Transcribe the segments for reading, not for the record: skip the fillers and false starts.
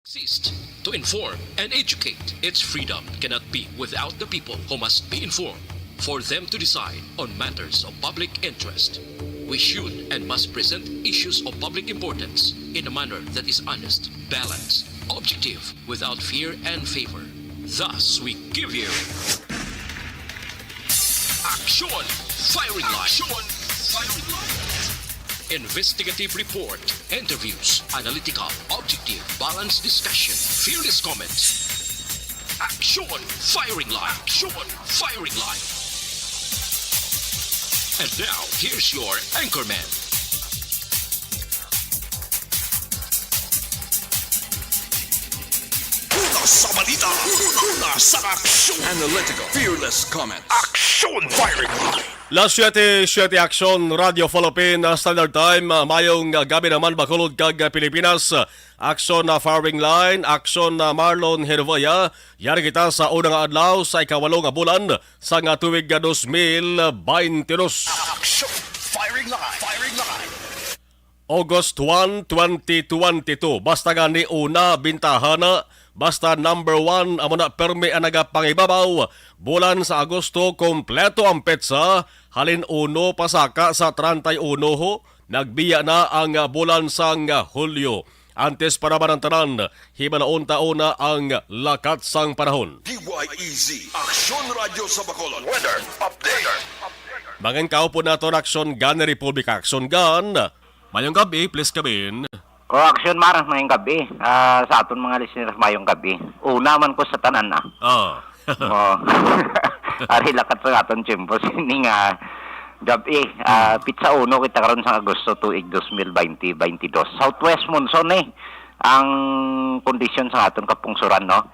Exist to inform and educate. Its freedom cannot be without the people who must be informed for them to decide on matters of public interest. We should and must present issues of public importance in a manner that is honest, balanced, objective, without fear and favor. Thus, we give you Action Firing Line. Investigative report, interviews, analytical, objective, balanced discussion, fearless comments. Action Firing Line. Action Firing Line. And now, here's your anchorman. Una sa balita, una sa aksyon. Analytical, fearless comment. Action Firing Line. Last 7 Action Radio Philippine Standard Time. Mayong gabi naman bakulod kag Pilipinas. Action Firing Line, Action Marlon Hervaya. Yari kita sa unang adlaw sa ikawalong bulan sa nga tuig 2022. Action Firing Line. Firing Line. August 1, 2022. Basta gani una bintahana. Basta number 1 amo na permi ang nagapangibabaw. Bulan sa Agosto kompleto ang petsa. Halin uno pasaka sa 31 ho. Nagbiya na ang bulan sang Hulyo. Antes para man ang tanan, himalaon tauna ang lakat sang panahon. DYEZ Action Radio sa Bacolod. Weather Update. Mangin kao po nato Action Gun Republic Action Gun. Mayong gabi, please kabin. Action Mar, mayong gabi. Sa aton mga listeners, mayong gabi. Una man ko sa tanan na. Ari lakat sa aton tiyempo. Sining gabi. Pizza uno kita karon sa Agosto tuig 2022. Southwest monsoon ang kondisyon sa aton kapungsuran, no?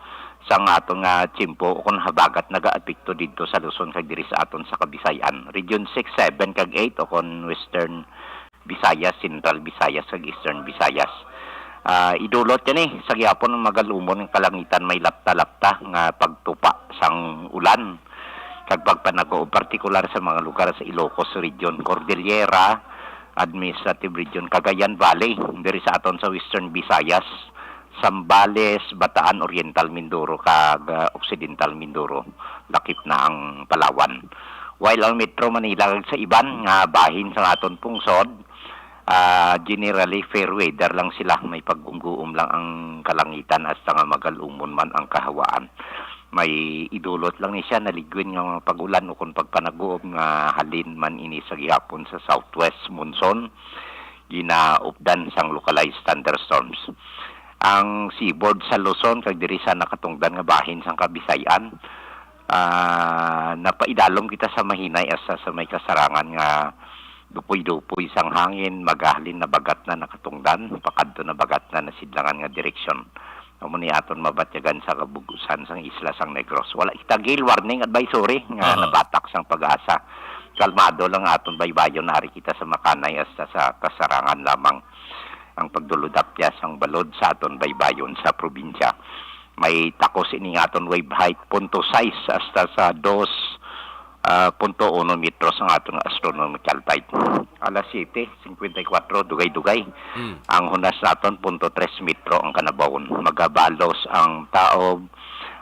Sa aton tiyempo kung habagat nag-aapekto dito sa Luzon kag diri sa aton sa Kabisayan. Region 6, 7 kag 8 o kon Western Visayas, Central Visayas, kag Eastern Visayas. Idulot yan sa gyapon ng magalumon ng kalangitan may lapta-lapta nga pagtupa sang ulan. Kag pagpanago, partikular sa mga lugar sa Ilocos Region, Cordillera, Administrative Region, Cagayan Valley, diri sa aton sa Western Visayas, Zambales, Bataan, Oriental Mindoro, kag Occidental Mindoro, lakip na ang Palawan. While ang Metro Manila sa iban nga bahin sa aton pungsod, generally fair weather lang sila, may pag-umguum lang ang kalangitan hasta nga magalumon man ang kahawaan. May idulot lang ni siya naligwin nga pagulan o kung pagpanaguom nga halin man ini sa gihapon sa southwest monsoon, ginaupdan sang localized thunderstorms. Ang seaboard sa Luzon kag diri sa nakatungdan nga bahin sang Kabisayan, napaidalom kita sa mahinay asa sa may kasarangan nga dupoy-dupoy sang hangin, magahalin na bagat na nakatungdan, pakadto na bagat na nasidlangan nga direksyon. Muni aton mabatyagan sa kabugusan sang isla sang Negros. Wala kita gale warning advisory nga nabatak sang pag-asa. Kalmado lang aton baybayon na ari kita sa Makanay hasta sa kasarangan lamang ang pagduludapya sang balod sa aton baybayon sa probinsya. May takos ini aton wave height 0.6 hasta sa 2.1 metros ang aton astronomical tide. Alas 7:54 dugay-dugay. Ang hunas naton 0.3 metro ang kanabawon. Magabalos ang taob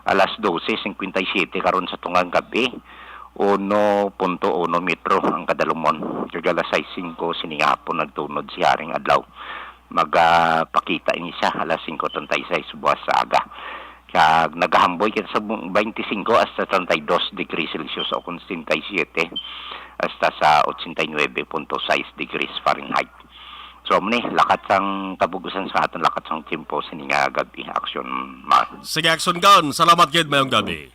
alas 12:57 karon sa tungang gabi. 1.1 metro ang kadalumon. Kag alas 6:05 siningapon nagtunod si haring adlaw. Magpakita ini siya alas 5:36 buwas sa aga. Kag nagahamboy kita sa 25 hasta 32 degrees Celsius o kung 67 hasta sa 89.6 degrees Fahrenheit. So, lakat sang kabugusan sa aton, lakat sang tempo sa nga gabi. Action, Mar. Sige, Action Gun. Salamat, Gid, mayong gabi.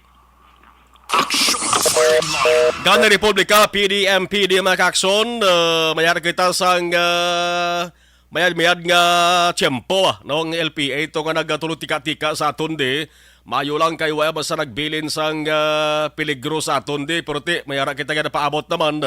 Action Firing Line. Gun Republika, PDMP, di mga action. Mayari kita sang mayad nga tiyempo noong LPA ito nga nagatulog tika-tika sa aton di. Mayo lang kayo basta nagbilin sang peligro sa aton di. Pero mayara kita nga napaabot naman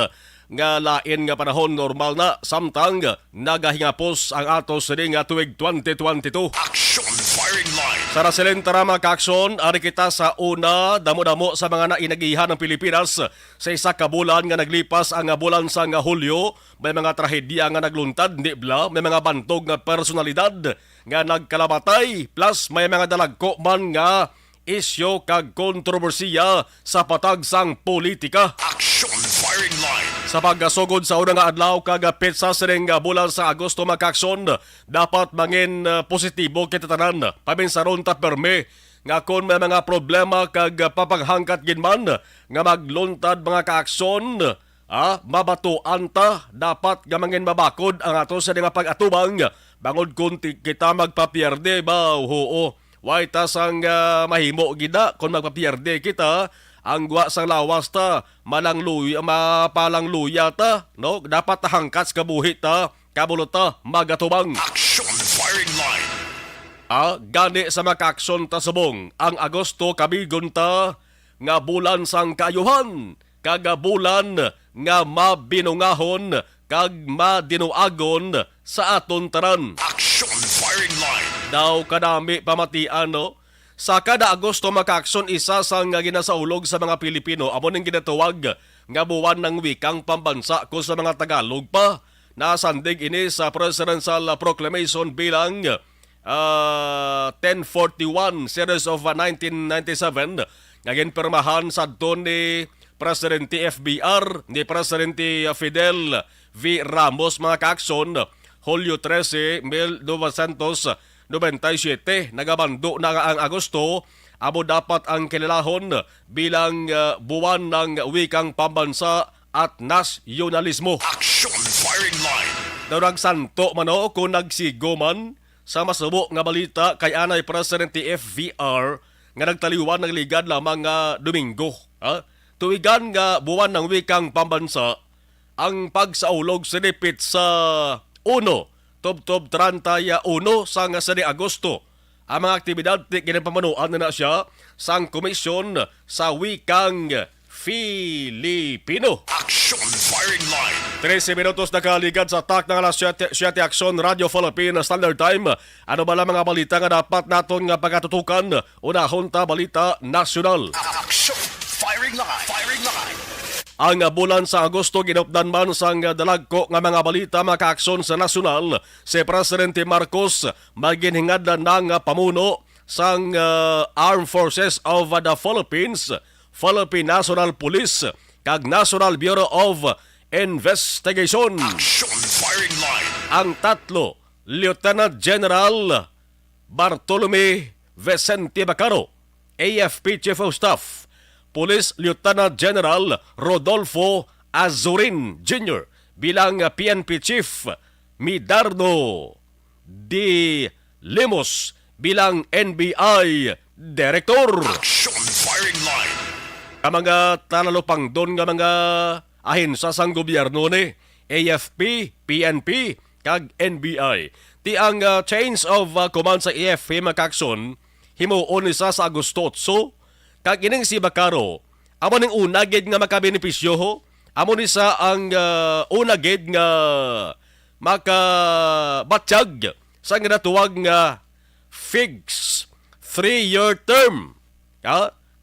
nga lain nga panahon normal na samtang nagahingapos ang atos nga tuig 2022. Action Firing Line. Sa rasilin tara mga kaaksyon, ari kita sa una, damo-damo sa mga nainagihan ng Pilipinas sa isa ka bulan nga naglipas ang bulan sa nga Hulyo. May mga trahedya nga nagluntad, di bla, may mga bantog nga personalidad nga nagkalamatay, plus may mga dalagko man nga isyo kag kontrobersiya sa patagsang politika. Action firing line. Sa paggasugod sa unang nga adlaw kag petsa sa ring bulan sa Agosto makakson, dapat mangin positibo kita tanan. Paminsaron ta perme nga kung may mga problema kag papaghangkat ginman nga magluntad mga kaakson, mabatuan ta, dapat nga mangin mabakod ang ato sa mga pag-atubang bangod kung kita magpapierde ba, oo. Way ta sang mahimo gida kung magpapierde kita, ang gwa sang lawas ta, mapalang luya ta, no? Dapat tahangkat sa kabuhi ta, kabulot ta, magatubang. Action firing line. Gani sa makakson ta subong, ang Agosto kabigon ta, nga bulan sang kaayuhan, kagabulan nga mabinungahon, kag madinuagon sa aton tanan. Action firing line. Daw kadami pamatian, no? Sa kada Agosto makakson, isa sang ginasaulog sa mga Pilipino amo ning ginatawag nga buwan ng wikang pambansa ko sa mga Tagalog pa. Nasandig ini sa Presidential Proclamation bilang 1041 series of 1997 nga ginpirmahan sadto ni Presidente FBR ni Presidente Fidel V. Ramos mga kaakson Hulyo 13, 1997, nagabando na ang Agosto, amo dapat ang kilalahon bilang buwan ng wikang pambansa at nasyonalismo. Action firing line. Darag santo mano kung nagsigo man sa masubo nga balita kay anay Presidente FVR nga nagtaliwan ng ligad lamang nga Domingo. Tuwigan nga buwan ng wikang pambansa, ang pagsaulog sinipit sa 1, Tob 31 sa nga sa Agosto. Ang mga aktibidad ginapamanuan na siya sang Komisyon sa Wikang Filipino. Action firing line. 13 minutos na kaligad sa tak ng alas 7 Aksyon Radio Philippine Standard Time. Ano ba lang mga balita nga dapat naton nga pagkatutukan? Unahon ta balita nasyonal. Action firing line. Firing line. Ang bulan sa Agosto ginupdan man sang dalagko nga mga balita makaaksyon sa nasyonal. Si Presidente Marcos maginhingad na ng pamuno sang Armed Forces of the Philippines, Philippine National Police, kag National Bureau of Investigation. Action firing line. Ang tatlo, Lieutenant General Bartolome Vicente Bacaro, AFP Chief of Staff, Police Lieutenant General Rodolfo Azurin Jr. bilang PNP Chief, Midardo D. Limos bilang NBI Director. Action firing line. Ang mga talalupang doon nga mga ahensya sang gobyerno ni AFP, PNP, kag NBI. Ti ang change of command sa AFP makakson, himuon isa sa Agosto 8, kag ining si Bacaro, amo ning unagid nga makabenepisyo ho, amo ni sa ang unagid nga makabatsyag sa nga natuwag nga fixed 3-year term.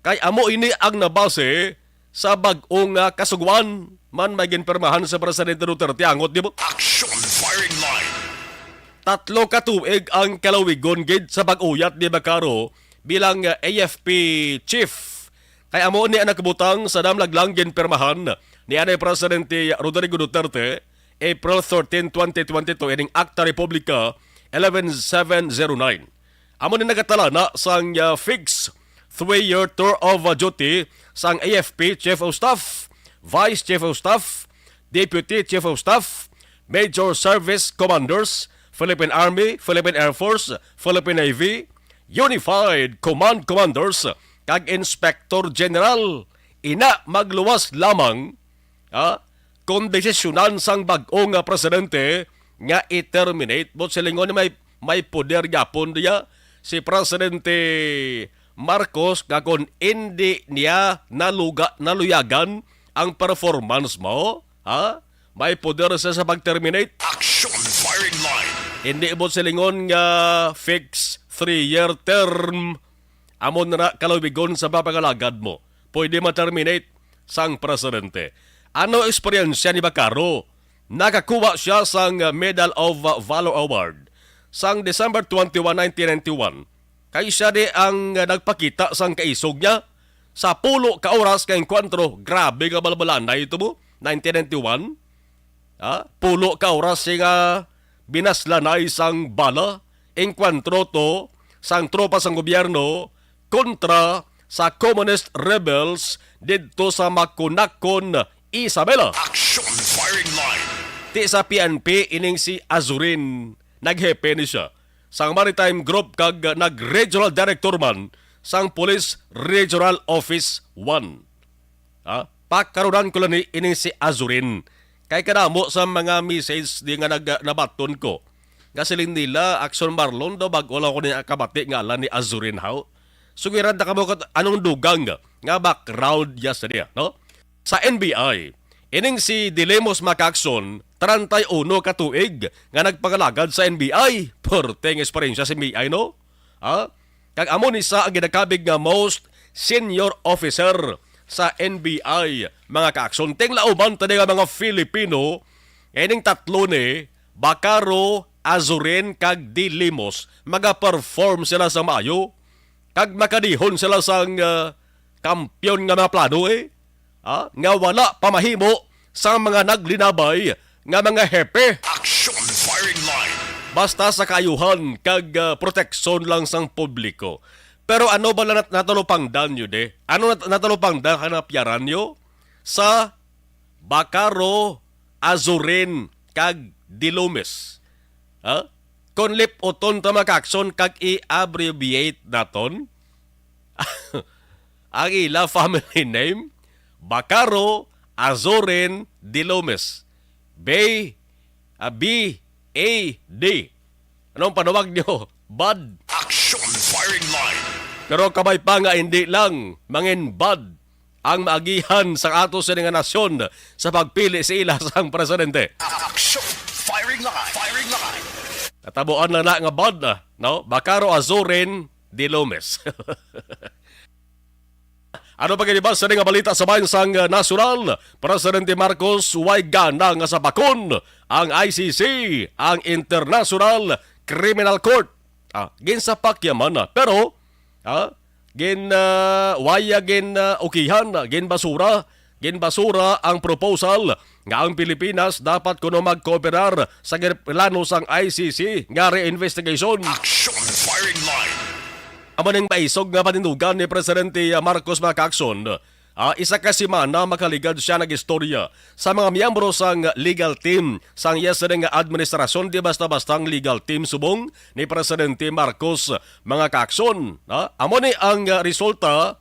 Kay amo ini ang nabase sa bag-ong kasugwan man may ginpermahan sa Presidente Duterte angot, di ba? Action firing line. 3 ka tuig ang kalawigon gid sa pag-uyat ni Bacaro bilang AFP Chief. Kay amo ni anak butang sa damlaglang ginpermahan ni anay Presidente Rodrigo Duterte April 13, 2022 ining Acta Republica 11709. Amo ni nagatala na sang fixed 3-year tour of duty sang AFP Chief of Staff, Vice Chief of Staff, Deputy Chief of Staff, Major Service Commanders, Philippine Army, Philippine Air Force, Philippine Navy, Unified Command Commanders, kag Inspector General. Ina magluwas lamang kung desisyonan sang bag-o nga presidente nga i-terminate mo silingon may poder yapon diya si Presidente Marcos kung hindi niya naluyagan ang performance mo, may poder siya sa pag-terminate. Action firing line. Hindi mo silingon nga fix 3-year term amon na kalawigon sa papagalagad mo. Pwede ma-terminate sang presidente. Ano eksperyensya ni Bacaro? Nakakuha siya sang Medal of Valor Award sang December 21, 1991. Kay siya di ang nagpakita sang kaisog niya sa pulo ka oras kay enkwentro. Grabe nga balbalan na ito mo, 1991. Pulo ka oras siya binaslanay sang bala. Enkwentro to sang tropa sang gobyerno kontra sa communist rebels didto sa Makunakon, Isabela. Action firing line. Ti sa PNP ining si Azurin naghepe ni siya sang Maritime Group kag nag-regional director man sang Police Regional Office 1. Pakarunan ko lang ni ining si Azurin. Kay kadamo sa mga message di nga nabaton ko. Gasilin nila Action Marlon daw bago lang ko niya kabati ngalan ni Azurin how. Sugiran na kamo anong dugang nga background yesterday, no? Sa NBI, ining si Dilemos Macacson 31 katuig nga nagpangalagad sa NBI. Porteng eksperyensya si NBI, no? Kag amo ni sa ang ginakabig nga most senior officer sa NBI. Mga kaakson, teng lauban tadi nga mga Filipino, ining tatlo ni Bacaro, Azurin kag Dilemos maga-perform sila sa Mayo. Kag makadihon sila sang kampyon nga mga plano nga wala pamahimo sa mga naglinabay nga mga hepe. Action firing line. Basta sa kayuhan kag proteksyon lang sang publiko. Pero ano ba natulupangdan nyo de? Ano natulupangdan hanapyaran nyo? Sa Bacaro, Azurin kag Dilomes. Konlip oton ta makakson kag i-abbreviate naton. Ang ila family name, Bacaro, Azurin, Dilomes. B-A-D. Anong panawag nyo? Bud. Action firing line. Pero kamay pa nga hindi lang mangin bud ang maagihan sa ato sa nga nasyon sa pagpili sa ila sang presidente. Action firing line. Firing line. Natabuan na nga bud, no? Bacaro, Azurin, Dilomes. Ano pa kinibas sa nga balita sa bansang nasyonal? Presidente Marcos way gana nga sa bakon ang ICC, ang International Criminal Court. Ginsapak yaman pero ukihan, ginbasura ang proposal nga ang Pilipinas dapat kuno magkooperar sa plano sang ICC nga re-investigation. Action firing line. Amo ning maisog nga panindugan ni Presidente Marcos Macacson, isa ka semana makaligad siya nagistorya sa mga miyembro sang legal team sang yesterday nga administrasyon di basta-bastang legal team subong ni Presidente Marcos mga kakson. Amo ni ang resulta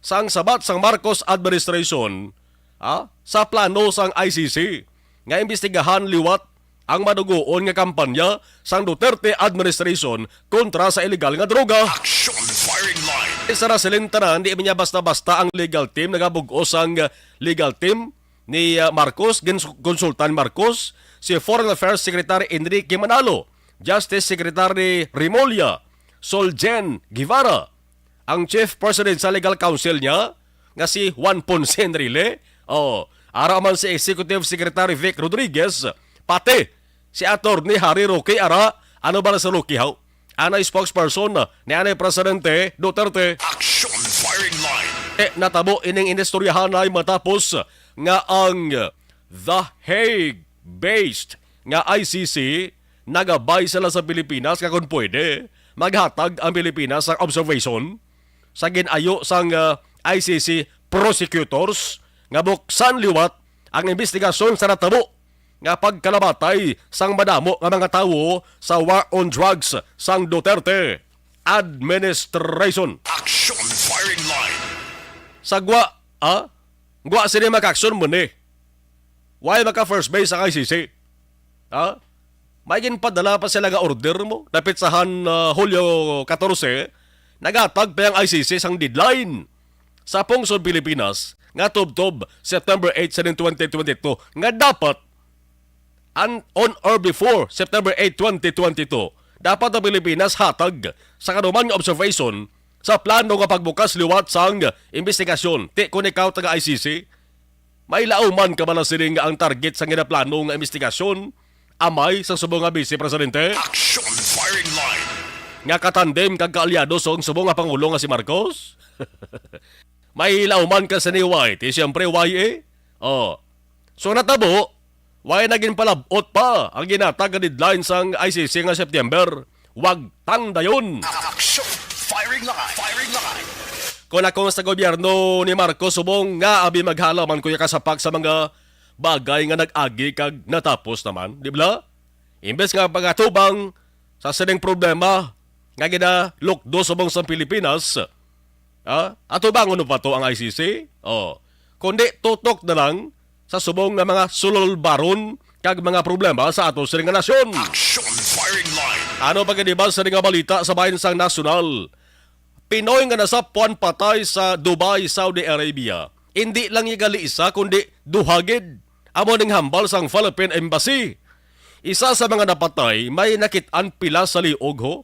sang sabat sang Marcos administration sa plano sang ICC nga imbestigahan liwat ang madugoon nga kampanya sang Duterte administration kontra sa illegal nga droga. Action firing line. Isa na silintanan, di niya basta-basta ang legal team, nagabugos ang legal team ni Marcos, konsultan Marcos, si Foreign Affairs Secretary Enrique Manalo, Justice Secretary Remolla, Soljen Guevara, ang Chief President sa Legal Council niya, nga si Juan Ponce Enrile, araman si Executive Secretary Vic Rodriguez, pati si Attorney Harry Roque Ara, ano ba na sa Roque how? Anay spokesperson ni Anay Presidente Duterte. Action firing line. Natabo ining inistoryahan ay matapos nga ang The Hague-based nga ICC nagabay sila sa Pilipinas nga kung pwede maghatag ang Pilipinas sa observation sa ginayo sang ICC prosecutors nga buksan liwat ang investigasyon sa natabo nga pagkalabatay sang madamo nga mga tawo sa war on drugs sang Duterte administration. Action firing line. Sa gwa sila maka-action mo ni. Why maka first base sa ICC? May ginpadala pa sila nga order mo. Napitsahan Hulyo 14, nagatag pa ang ICC sang deadline sa pungsod Pilipinas nga tubtob September 8, 2022 nga dapat on or before September 8, 2022 dapat ang Pilipinas hatag sa kanuman nga observation sa plano nga pagbukas liwat sang investigasyon. Ti kung ikaw taga ICC, may lauman ka ba na sining ang target sa ginaplano nga investigasyon? Amay sa subong nga Vice Presidente? Action firing line. Nga katandem kag kaalyado sa subong nga Pangulo nga si Marcos? May lauman ka sa ni White, siyempre YA? Oh. So natabo, why naging palabot pa ang ginatag nga deadline sang ICC nga September? Wag tang dayon. Action firing line. Firing line. Kung ako sa gobyerno ni Marcos subong nga abi maghalaman kuya kasapak sa mga bagay nga nag-agi kag natapos naman, di ba? Imbes nga pagatubang sa sining problema nga ginalukdo subong sa Pilipinas, atubang ano pa to ang ICC? Kundi tutok na lang sa subong nga mga sulol-baron kag mga problema sa ato sining nga nasyon. Action firing line. Ano pa ba sa nga balita sa bayan sang nasyonal? Pinoy nga nasa puwan patay sa Dubai, Saudi Arabia. Hindi lang igali isa kundi duhagid. Amo ning hambal sang Philippine Embassy. Isa sa mga napatay may nakitaan pila sa liog ho.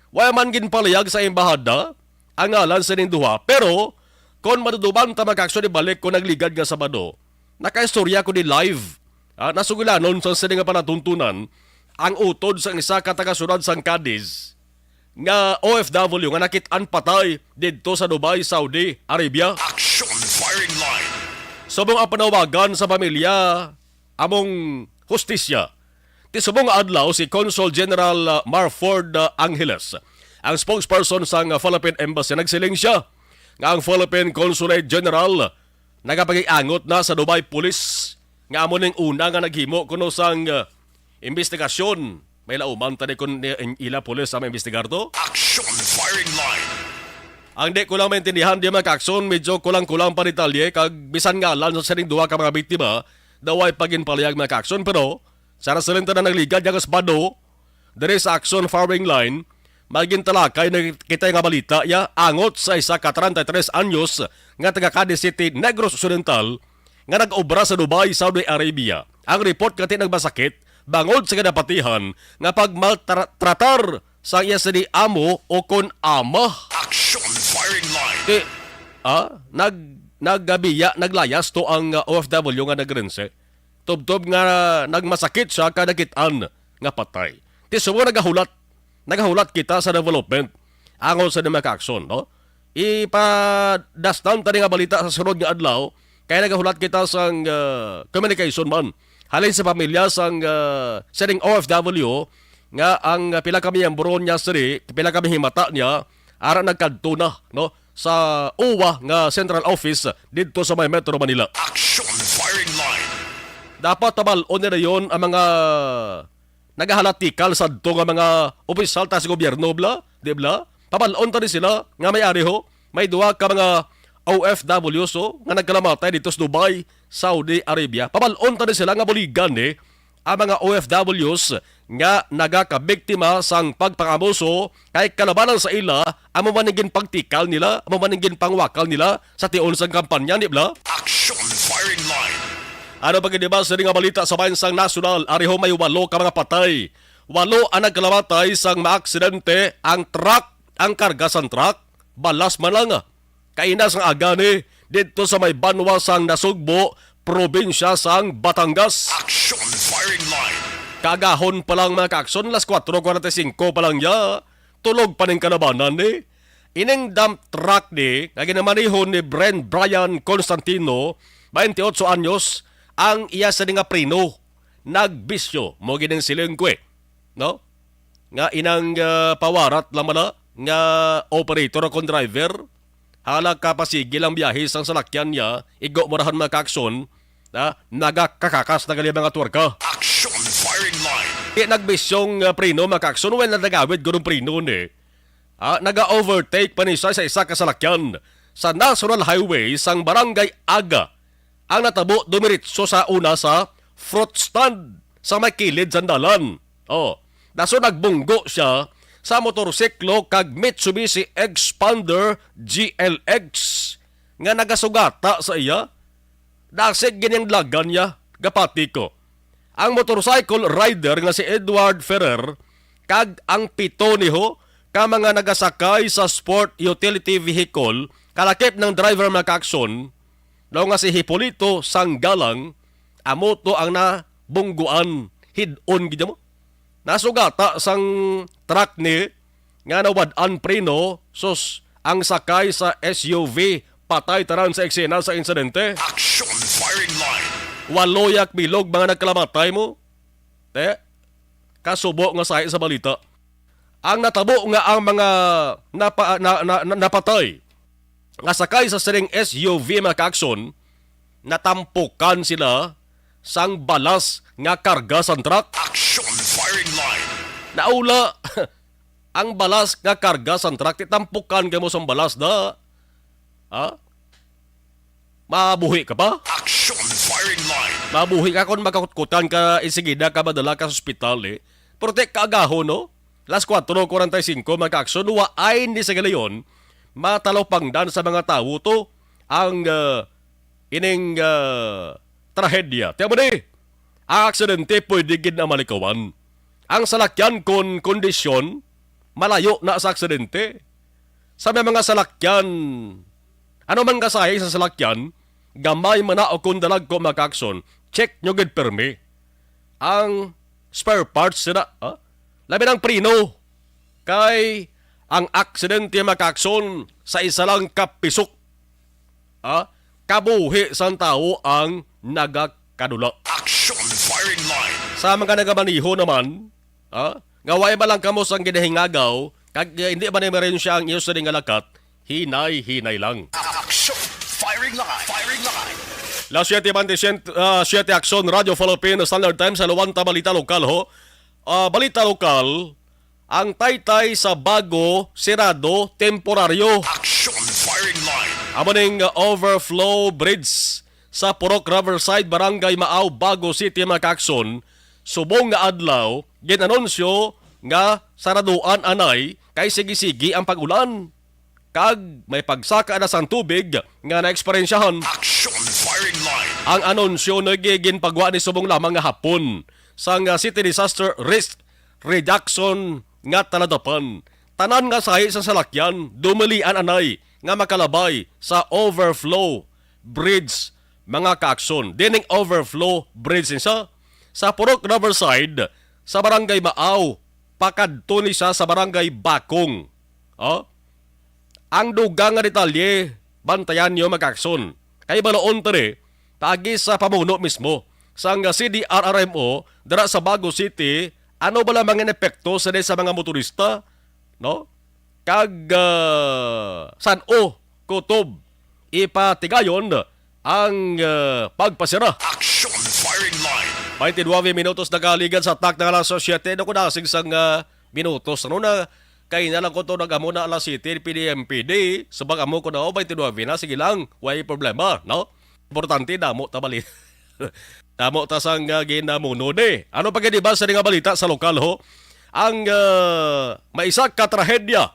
Wala man ginpalayag sa embahada ang ngalan sa ning duha. Pero kung maduduban ta mag-aksyon ibalik kung nagligad nga Sabado, nakaistorya ko ni live. Nasugilanon sa sining nga panatuntunan ang utod sa isa ka taga-sunod sang Cadiz nga OFW nga nakitaan patay didto sa Dubai, Saudi Arabia. Action firing line. Subong ang panawagan sa pamilya among hustisya. Ti subong adlaw si Consul General Marford Angeles, ang spokesperson sa Philippine Embassy, nagsiling siya nga ang Philippine Consulate General nagapagiangot na sa Dubai Police nga amo ning una nga naghimo kuno sang investigasyon. May lauman tani kun ila pulis sa investigar to. Action firing line. Ang di ko lang maintindihan di magkakson, medyo kulang-kulang pa detalye kag bisan nga lan sa sining duha ka mga biktima daway paginpalayag magkakson, pero sa rasulenta na nagligad yang Sabado diri sa action firing line maging talakay na kita nga balita ya angot sa isa ka 33 anyos nga taga Cadiz City, Negros Occidental nga nag-obra sa Dubai, Saudi Arabia. Ang report kati nagbasakit bangod sa kadapatihan nga pagmaltratar sa iya sa di amo o kon ama. Action firing line. Naglayas to ang OFW nga nagrense. Tubtob nga nagmasakit siya kadakitan nga patay. Ti sumo nagahulat kita sa development angon sa demakakson, no? Ipadastan tani nga balita sa sunod nga adlaw kaya nagahulat kita sa communication man halin sa pamilya sang sining OFW nga ang pila kami miyembro niya pila kami himata niya ara nagkadto na, no, sa UWA nga central office dito sa may Metro Manila. Action firing line. Dapat tabalon nila yon ang mga nagahalatikal sa dito nga mga opisyal ta sa gobyerno, di bla? Pabalon ta rin sila nga may ari ho, may duwa ka mga OFW so nga nagkalamatay dito sa Dubai, Saudi Arabia. Pabalon ta rin sila nga buligan ang mga OFWs nga nagakabiktima sang pagpangabuso kay kalabanan sa ila ang mamaningin pagtikal nila, ang mamaningin pangwakal nila sa tiyon sang kampanya, di bla? Action firing line. Ano pag diba sa nga balita sa bansang nasyonal, ariho may 8 ka mga patay. 8 ang nagkalamatay sang maaksidente ang truck, ang karga sang truck, balas man lang. Kainas ang agani dito sa may banwa sang Nasugbo, probinsya sang Batangas. Action firing line. Kagahon pa lang mga kakson, las 4:45 pa lang ya. Tulog pa ning kanabanan Ining dump truck nga ginamanihon ni Brian Constantino, 28 anyos, ang iya sa nga prino. Nagbisyo mo ginang silengkwe. No? Nga inang pawarat lamang na nga operator akong driver. Hala kapasigil ang biyahe sang salakyan niya, igo murahan mga kakson, nagakakakas na gali mga tuwarka. Action firing line. Nagbisyong prino mga kakson, when nagawid gurong prino naga-overtake pa niya sa isa kasalakyan sa National Highway sang Barangay Aga. Ang natabo dumiritso sa una sa fruit stand sa may kilid sa dalan. Daso nagbunggo siya sa motorsiklo kag Mitsubishi Expander GLX nga nagasugata sa iya. Dasig ganyang lagan niya, gapati ko. Ang motorcycle rider nga si Edward Ferrer kag ang pito niho ka mga nagasakay sa sport utility vehicle kalakip ng driver makakson daw nga si Hipolito Sanggalang amo to ang nabungguan hid-on gid mo. Nasugata sang truck ni nga nawad-an preno sus ang sakay sa SUV patay taran sa eksena sa insidente. Action firing line. Waloyak bilog mga nagkalamatay mo. Kasubo nga sa balita. Ang natabo nga ang mga napatay nga sakay sa siring SUV mga kaakson, natampukan sila sang balas nga karga sa truck. Action firing line. Naula ang balas nga karga sa truck, titampukan ka mo sa balas na. Ha? Mabuhi ka pa? Action firing line. Mabuhi ka kung makakutkutan ka, isigida ka madala ka sa ospital eh. Protect ka agaho, no? Last 4:45, magkakson, ay ni sa galayon, matalaw pangdan sa mga tao to, ang ining trahedya. Tiyan mo ni, ang aksidente pwede gid na malikawan. Ang salakyan kon kondisyon, malayo na sa aksidente. Sa mga salakyan, ano man kasayay sa salakyan, gamay man na o kung dalag ko makakson, check nyo gid permi. Ang spare parts sila, ha? Labi ng prino, kay ang aksidente makakson sa isa lang kapisok, ha? Kabuhi sa tao ang nagakadula. Action firing line. Sa mga nagamaniho naman, ha? Ngaway ba lang kamo sang ginahingagaw, kag hindi ba na meron siya ang iyo sa lakat, hinay-hinay lang. Action firing line. Firing line. La 7:27, 7 Action Radio Philippine Standard Time sa Luwanta Balita Lokal ho. Balita lokal, ang taytay sa bago sirado temporaryo. Action firing line. Amo ning overflow bridge sa Purok Riverside Barangay Maaw Bago City Macacson, subong nga adlaw ginanunsyo nga saraduan anay kay sige-sige ang pag-ulan. Kag may pagsaka na sang tubig nga naeksperyensyahan. Action firing line. Ang anunsyo nagiging pagwa ni subong lamang nga hapon sang City Disaster Risk Reduction nga taladapan. Tanan nga sahi sa salakyan, dumalian anay nga makalabay sa overflow bridge mga kaakson. Dining overflow bridge sa Purok Riverside sa Barangay Maaw, pakadto ni siya sa Barangay Bakong. Ang dugang nga detalye, bantayan niyo magkakson. Kay baloon tari, tagi sa pamuno mismo. Sang CDRRMO, dara sa Bago City, ano ba lamang ang epekto sa mga motorista? No? Kag san-o, kutob, ipatigayon ang pagpasira. Action firing line. 29 minutos nagaligan sa attack ng alas 7. Ako nasing sang minutos. Ano na, kaya na lang ko ito nag-amo na alas 7, PDMPD. Sabag amo ko na, 29 na, sige lang, way problema, no? Importante, damo tabali. Damo ta sang ginamuno de. Ano pa gani ba sa nga balita sa lokal ho? Ang maisak ka trahedya.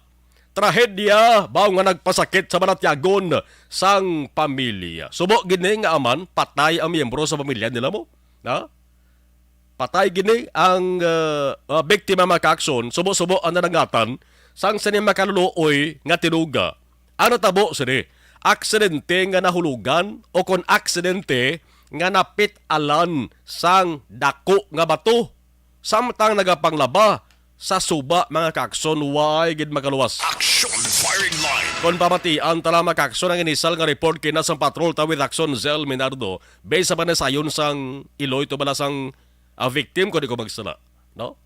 Trahedya bao nga nagpasakit sa Banatyagon sang pamilya. Subo gini nga aman, patay ang miyembro sa pamilya nila mo. Na? Patay gini ang biktima makakson, subo-subo ang nanangatan, sang sini makaluluoy nga tinuga. Ano tabo sini? Aksidente nga nahulugan o kon aksidente nga napit-alan sang dako nga bato. Samtang nagapanglaba sa suba mga kakson, way gid makaluwas. Action firing line. Kon pamatian tala makakson ang inisal nga report kina sang patrol with Action Zel Minardo based sa panasayon sang Iloy to bala sang victim ko di ko magsala, no?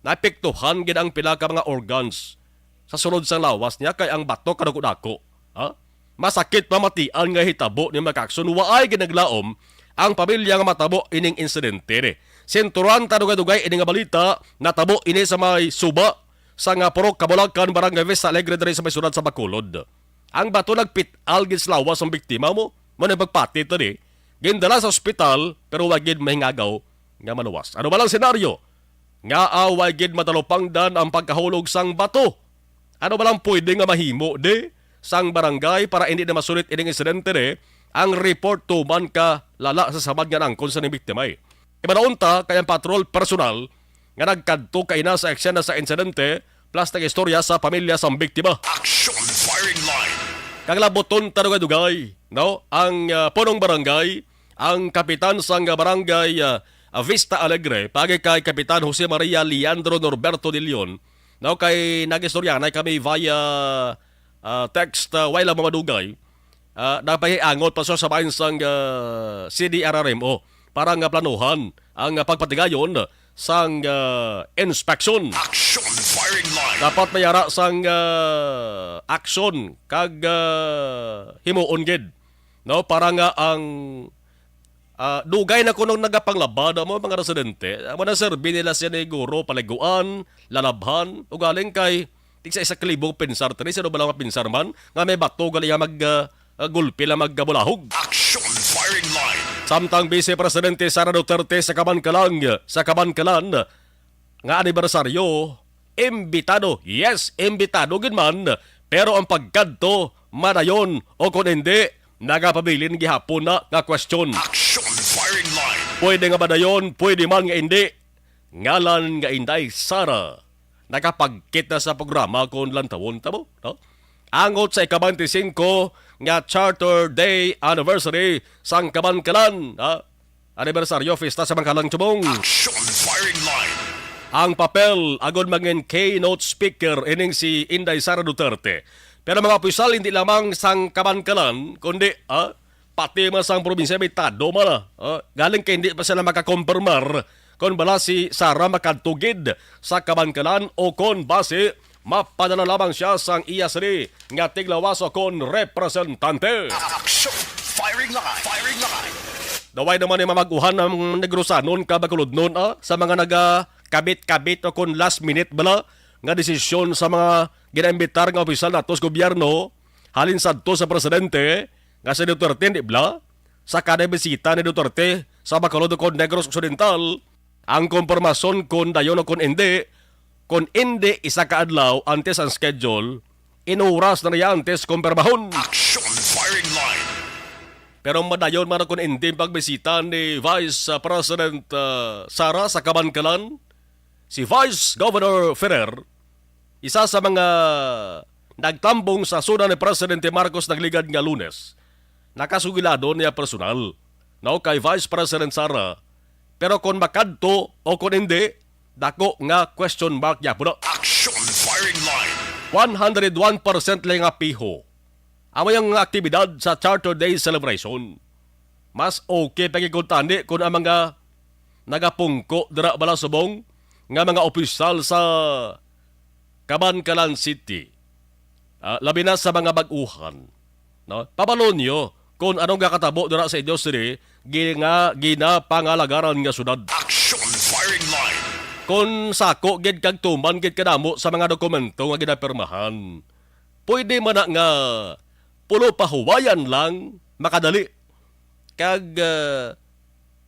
Napektuhan gid ang pila ka mga organs sa sulod sang lawas niya kay ang bato kadako-dako. Ha? Masakit pamatian nga hitabo ni makakson, waay gid naglaom ang pamilya nga matabo ining insidente ni. Sinturan tanugay-dugay ining nga balita natabo ini sa may suba sa nga Purok Kabulakan Barangay Vista Alegre diri sa may syudad sa Bacolod. Ang bato nagpital gid sa lawas ang biktima mo nagpagpati to ni. Gindala sa ospital pero wag gid mahingagaw nga maluwas. Ano ba lang senaryo? Nga away gid matalupangdan ang pagkahulog sang bato. Ano ba lang pwede nga mahimo de sang barangay para hindi na masulit ining insidente de ang report tuman ka lala sa samad nga nangkon sa ni biktima. Ibanaunta kay ang patrol personal nga nagkadto kaina sa eksena sa insidente plus istorya sa pamilya sa biktima. Action firing line. Kaglaboton tanong-dugay, no? Ang punong barangay, ang kapitan sang barangay Vista Alegre, pagi kay Kapitan Jose Maria Leandro Norberto de Leon, no? Kay nagistorya na kami via text wala mamadugay, napahiangot pa siya sa bayan sang CDRRMO para nga planuhan ang pagpatigayon sang inspection. Action firing line. Dapat mayara sang action kag himuon gid, no, para nga ang dugay na kunong nagapanglabada mo mga residente amo na serbi nila siniguro paliguan lalabhan ug galing kay tig sa 1,000 pinsar tani sino ba lang pinsar man nga may bato gali mag gulpi la maggabulahog. Action firing line. Samtang Vice Presidente Sara Duterte sa Kabankalan nga anibersaryo, imbitado, yes, imbitado gid man, pero ang pagkadto madayon o kung hindi, nagapabilin gihapon na nga question. Action firing line. Pwede nga madayon, pwede man nga hindi. Ngalan nga Inday Sara, nakapagkit na sa programa kung lantawon tamo, no? Angot sa ika-25 nga Charter Day Anniversary sang Kabankalan, anibersaryo fiesta sa Bangkalang Tubong. Action firing line. Ang papel agod mangin keynote speaker ining si Inday Sara Duterte. Pero mga opisyal hindi lamang sang Kabankalan kundi pati man sang probinsya may tado man galing kay hindi pa sila makakompirmar kung bala si Sara makadtugid sa Kabankalan o kung base mapadala lamang siya sang IASRI nga tiglawaso kon representante. Action firing line. Firing line. Daway naman yung mamaguhan ng negrosanon kabakulod nun sa mga kabit-kabit o kung last minute bala nga desisyon sa mga ginambitar nga opisyal nato sa gobyerno halin sadto sa presidente nga si Duterte di bala sa kada bisita ni Duterte sa Bacolod o Negros Occidental ang konpormasyon kung dayon o kung hindi isa kaadlaw antes ang schedule inuras na niya antes kumpirmahon. Action firing line. Pero madayon man kung hindi pagbisita ni Vice President Sara sa Kabankalan, si Vice Governor Ferrer, isa sa mga nagtambong sa suna ni Presidente Marcos nagligad nga Lunes, nakasugilado niya personal na kay Vice President Sara. Pero kung makadto o kung hindi, dako nga question mark niya po. Action firing line. 101% lang nga piho. Amo yung aktibidad sa Charter Day celebration. Mas okay pagkikuntani kung ang mga nagapungko dira bala subong nga mga opisyal sa Kabankalan City. Labi na sa mga baguhan. No? Pabalon nyo kung anong kakatabo dira sa industry ginapangalagaran nga syudad. Action firing line. Kung sako gid kag tuman gid kadamo sa mga dokumento nga ginapirmahan. Pwede man na nga pulo pahuwayan lang makadali. Kag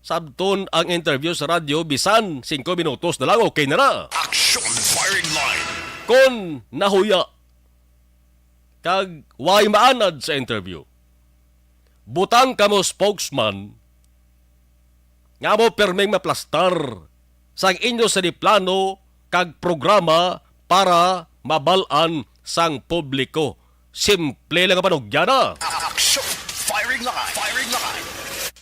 sabton ang interview sa radyo bisan 5 minutos na lang okay na ra. Action firing line. Kung nahuya kag way maanad sa interview. Butang kamo spokesman nga mo permeng maplastar sang inyo sa diplano kag programa para mabalaan sang publiko. Simple lang ang panugyana. Action firing line. Firing line.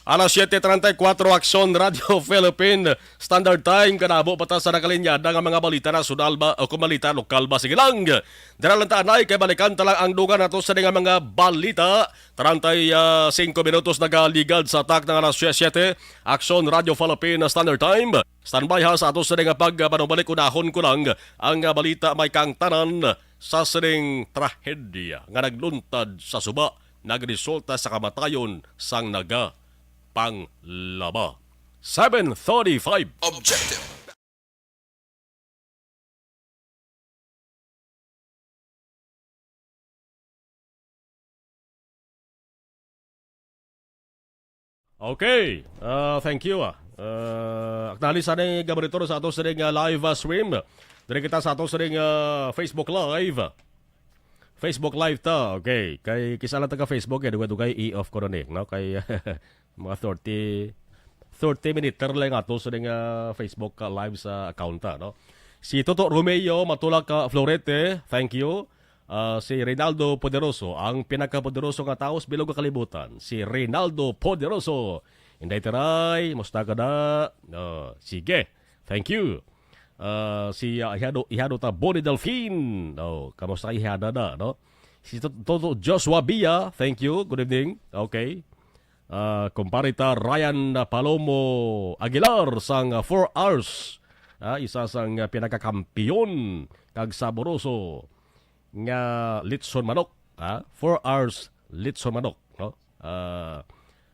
Alas 7:34 Aksyon Radio Philippine Standard Time kanabo patas sa nakalinyada nga mga balita nasyonal ba o kumalita lokal ba sige lang. Dira lang taanay kay balikan talang ang duga nato sa mga balita. 35 minutos nagaligad sa atak ng alas 7 Aksyon Radio Philippine Standard Time. Standby ha sa ato sa nga pagpanubalik unahon ko lang ang balita may kang tanan sa sining trahedya nga nagluntad sa suba nagresulta sa kamatayon sang naga panglaba. 7:35 Objective. Okay, thank you. Acknowledge sa ning gabaritor sa ato sa ning live stream. Dire kita sa ato sa ning Facebook Live. Facebook Live ta. Okay, kay kisala taga Facebook kay dugay i-off ko ron no kay mga 30-minute lang ato sa Facebook live sa account no. Si Toto Romeo matulak ka Florete, thank you. Si Reynaldo Poderoso, ang pinakapoderoso nga tao sa bilog kalibutan. Si Reynaldo Poderoso. Inday teray, musta ka na? Sige, thank you. Si Ihado ta Bonnie Delphine. Kamusta kay Ihada na, no? Si Toto Joshua Bia, thank you. Good evening. Okay. Kumparita Ryan Palomo Aguilar sang 4 hours. Isa sang pinakakampiyon kag saboroso nga litson manok. 4 hours litson manok, no?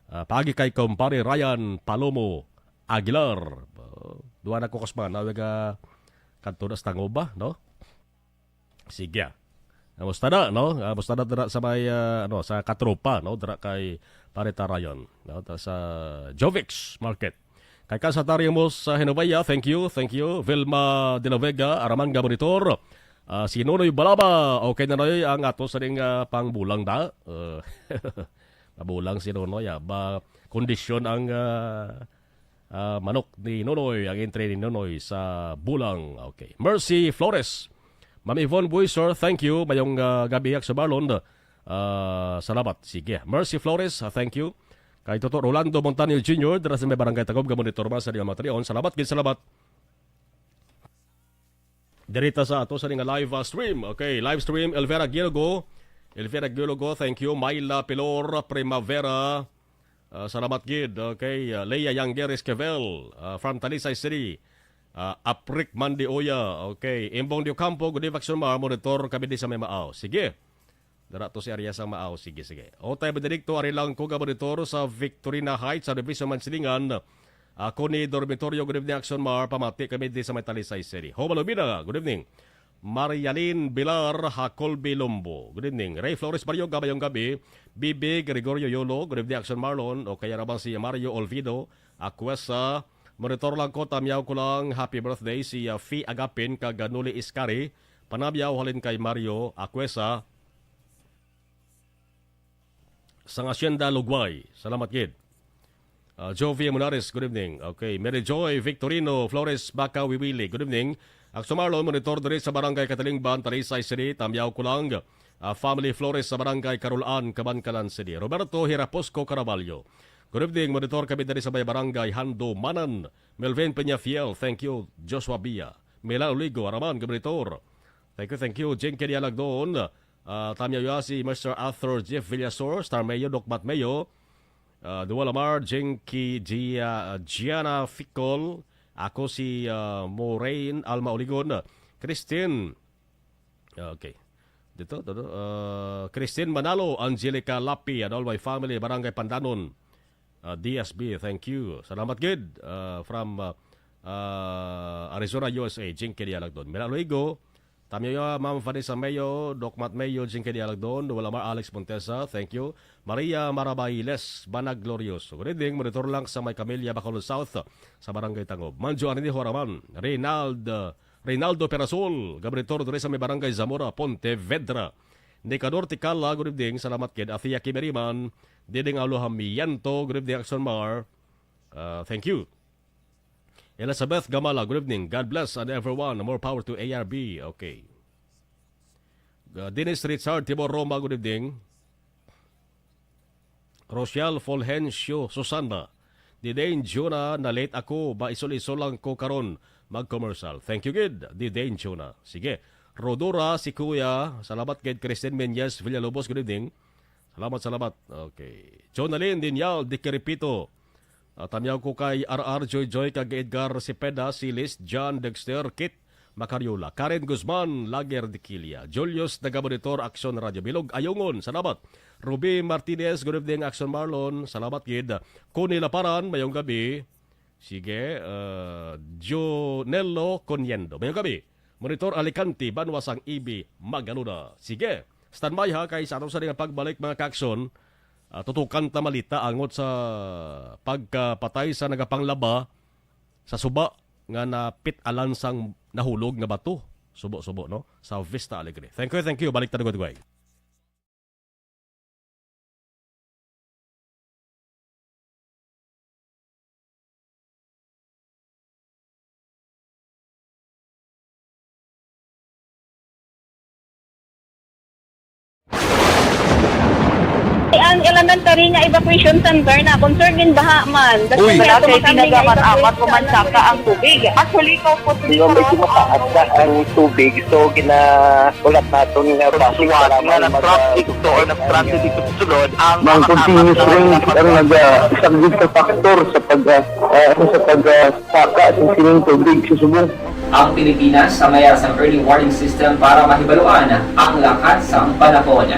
Pagi kay kumpare Ryan Palomo Aguilar. Duwa na ko kasman nawaga kanto na tangoba, no? Sige. Musta na, no? Musta na dira sa may sa katropa, no? Dira kay Parita Ryan, no? Sa Jovix Market. Kay Kasatario mo sa Hinobaya, thank you. Vilma de la Vega, Aramanga Monitor. Si Nonoy Balaba, okay na noy ang ato sa ring pangbulang da. Mabulang si Nonoy, ba kondisyon ang manok ni Nonoy, ang entry ni Nonoy sa bulang. Okay. Mercy Flores, Ma'am Yvonne Buiser, thank you. Mayong gabi sa Barlon. Salamat. Sige. Mercy Flores, thank you. Kay Toto Rolando Montanil Jr., dara sa may barangay Tagob, gamonitor ba sa mga materion. Salamat, salamat. Dirita sa ato sa nga live stream. Okay, live stream, Elvira Gilgo, thank you. Myla Pilor, Primavera, salamat gid. Okay, Leia Yangeres Kevel, from Talisay City. Aprik Mandi Oya, okay. Imbong Dio Campo, good evening, monitor kami di sa may maaw. Sige. Dara to si area sa maaw. Sige. Otay Benedicto, ari lang ko ka monitor sa Victorina Heights, sa Division Mansilingan. Ako ni Dormitorio, good evening, Action Mar, pamati kami di sa may Talisay City. Homalubina, good evening. Marialin Bilar, Hacolby Lombo, good evening. Ray Flores Mario, gabayong gabi. Bibi Gregorio Yolo, good evening, Action Marlon. O kaya naman si Mario Olvido, Akwesa. Monitor lang ko, tamyaw ko lang, happy birthday si Fi Agapin, kaganuli Iskari. Panabyaw halin kay Mario Akwesa. Sang Hacienda Lugway. Salamat gid. Jovi Munares, good evening. Okay, Mary Joy Victorino Flores Baka Wiwili, good evening. Aksumarlon, monitor diri sa Barangay Katalingban, Talisay City, tamyaw ko lang. Family Flores sa Barangay Carolan, Kabankalan City. Roberto Hiraposco Caraballo. Good evening, monitor kami dari sa Barangay Hando Manan. Melvin Peñafiel, thank you. Joshua Bia. Mila Uligo, Araman, monitor. Thank you. Jenke Dialagdoon. Tamya si Mr. Arthur Jeff Villasor, Star Mayo, Dokmat Mayo. Duwalamar, Jenki Gianna Ficol. Ako si Moraine Alma Oligon. Christine. Okay. Dito. Christine Manalo, Angelica Lapi, and all my family, Barangay Pandanon. DSB, thank you. Salamat gid from Arizona, USA. Jinky Dialagdon. Mila Luigo, Tamyo Ma'am Vanessa Mayo, Dokmat Mayo, Jinky Dialagdon, Walamar Alex Montesa, thank you. Maria Marabailes, Banag Glorioso. Good evening, monitor lang sa may Camellia, Bacolod South, sa Barangay Tangob. Manjo Anini Horaman, Reynaldo Perasol, Gabritor dure sa may Barangay Zamora, Pontevedra. Nikador Tikala, good evening, salamat kid. Athia Kimeriman, Diding Alohamiento, good evening, Axon Mar. Thank you. Elizabeth Gamala, good evening. God bless and everyone. More power to ARB. Okay. Dennis Richard, Tibor Roma, good evening. Rochelle Fulgencio, Susana. Didain Jonah, na late ako, ba isol-isol lang ko karon mag-commercial. Thank you, kid. Didain Jonah. Sige. Rodora, si Kuya. Salamat, kid. Christine Menyes, Villalobos, good evening. Salamat. Okay. Jonalyn Dinyal, Dikiripito. Tamyaw ko kay RR Joy, kag Edgar Cepeda, Silis, John Dexter, Kit Macariola, Karen Guzman, Lager Dikilia, Julius Nagabonitor, Action Radio Bilog, Ayungon, salamat. Ruby Martinez, good evening, Action Marlon, salamat kid. Kuni Laparan, mayong gabi. Sige, Jonello Conyendo, mayong gabi. Monitor Alicante, Banwasang Ibi, Magaluna. Sige, standby ha, kay sa atong sa pagbalik mga kakson. Tutukan tamalita angot sa pagpatay sa nagapanglaba sa suba nga napit alansang nahulog nga bato. Subo no? Sa Vista Alegre. Thank you. Balik ta dugay. ang elementary nga evacuation center na concern din baha man. Uy, kaya kay tinagaman amat evacuation pumansaka ang tubig. Actually, ko po Di ba medyo mataas na ang tubig, so ulat natin nga Siwat nga nag-traffic to or nag-transit dito sa sulod ang Mang continuous rain ang isang sa factor sa pagsaka sa sining tubig sa subong. Ang Pilipinas sa mayroon sa early warning system para mahibaluan ang lakat sa panahon.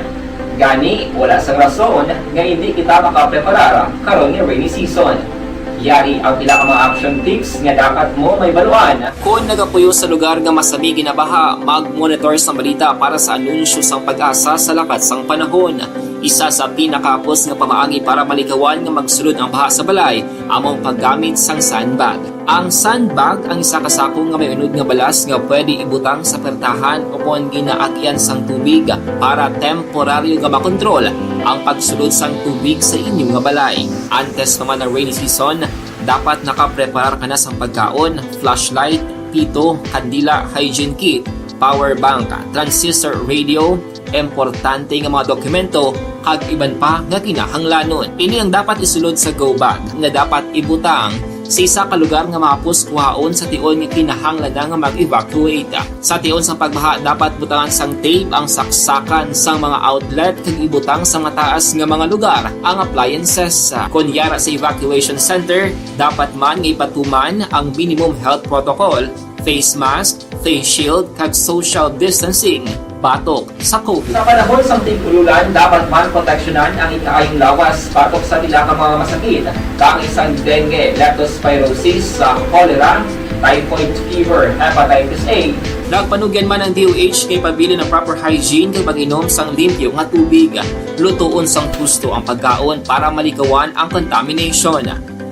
Gani, wala sa rason nga hindi kita makapreparar karon ni rainy season. Yari ang pila ka mga action tips nga dapat mo may baluan. Kung nagapuyo sa lugar nga masabi ginabaha, mag-monitor sa balita para sa anunsyo sang pag-asa sa lakat sang panahon. Isa sa pinakapos nga pamaagi para malikawan nga magsulod ang baha sa balay, among paggamit sang sandbag. Ang sandbag ang isa kasakong nga may unod nga balas nga pwede ibutang sa pertahan upon ginaagyan sang tubig para temporaryo nga makontrol ang pagsulod sang tubig sa inyong nga balay. Antes naman ng rainy season, dapat nakapreparar ka na sang pagkaon, flashlight, pito, kandila, hygiene kit, power bank, transistor radio, importante nga mga dokumento kag iban pa nga kinahanglanon. Ini ang dapat isulod sa go bag nga dapat ibutang sa isa ka lugar nga mapus kuhaon sa tion nga kinahanglan nga mag-evacuate. Sa tion sa pagbaha dapat butangan sang tape ang saksakan sang mga outlet kag ibutang sa mataas nga mga lugar ang appliances. Kunyara sa evacuation center, dapat man nga ipatuman ang minimum health protocol, face mask, face shield kag social distancing batok sa COVID. Sa panahon sa tingululan, dapat man proteksyonan ang ikaayong lawas batok sa pila ka mga masakit, kang isang dengue, leptospirosis, cholera, typhoid fever, hepatitis A. Nagpanugyan man ang DOH kay pabili ng proper hygiene kay pag-inom sang limpyo nga tubig. Lutuon sang husto ang pagkaon para malikawan ang contamination.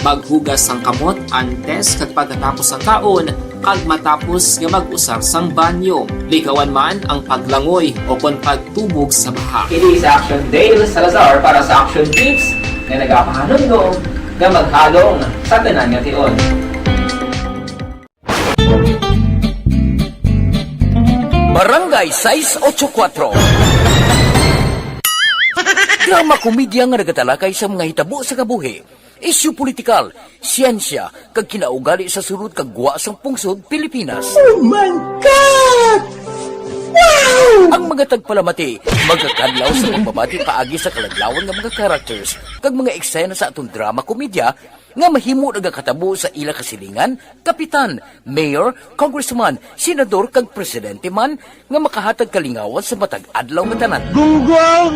Maghugas sang kamot antes kag pagkatapos ang kaon kag matapos nga mag-usar sang banyo. Likawan man ang paglangoy o kon pagtubog sa baha. Kini sa Action Dale Salazar para sa Action Tips nga nagapahanong nga maghalong sa tanan nga tion. Barangay 684. Drama komedya nga nagatalakay sa mga hitabo sa kabuhi. Isyu politikal, siyensya, kag kinaugali sa surut kag guwa sang pungsod Pilipinas. Oh my God! Wow! Ang mga tagpalamati, magkakadlaw sa pagbabati paagi sa kaladlawan nga mga characters kag mga eksena sa atong drama komedya nga mahimo nagakatabo sa ila kasilingan, kapitan, mayor, congressman, senador kag presidente man nga makahatag kalingawan sa matag adlaw nga tanan. Gunggong!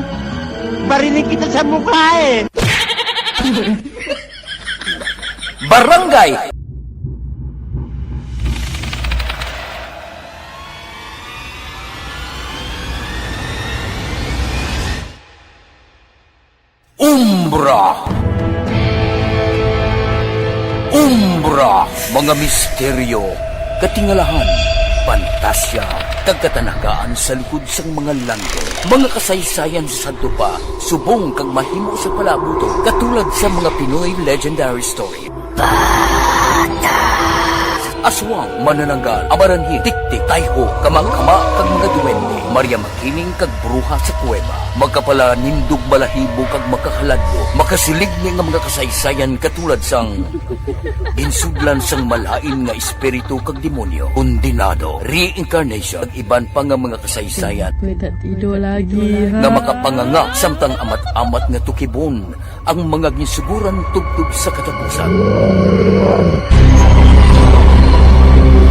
Barinig kita sa mukha eh! Barangay Umbra. Umbra, mga misteryo, katingalahan, pantasya, kagkatanagaan sa likod sang mga langgo, mga kasaysayan sa sadtupa, subong kag mahimo sa palabuto, katulad sa mga Pinoy legendary story. Aswang, manananggal, amaranhi, tiktik, tayho, kamang-kama, kag mga duwende, Maria Makining, kag bruha sa kuweba, magkapala nindog balahibo, kag makahaladlo, makasilig ni nga mga kasaysayan katulad sang insudlan sang malain nga espiritu kag demonyo, kondinado, reincarnation, kag iban pa nga mga kasaysayan nga makapanganga samtang amat-amat nga tukibon ang mga ginsuguran tugtog sa katapusan.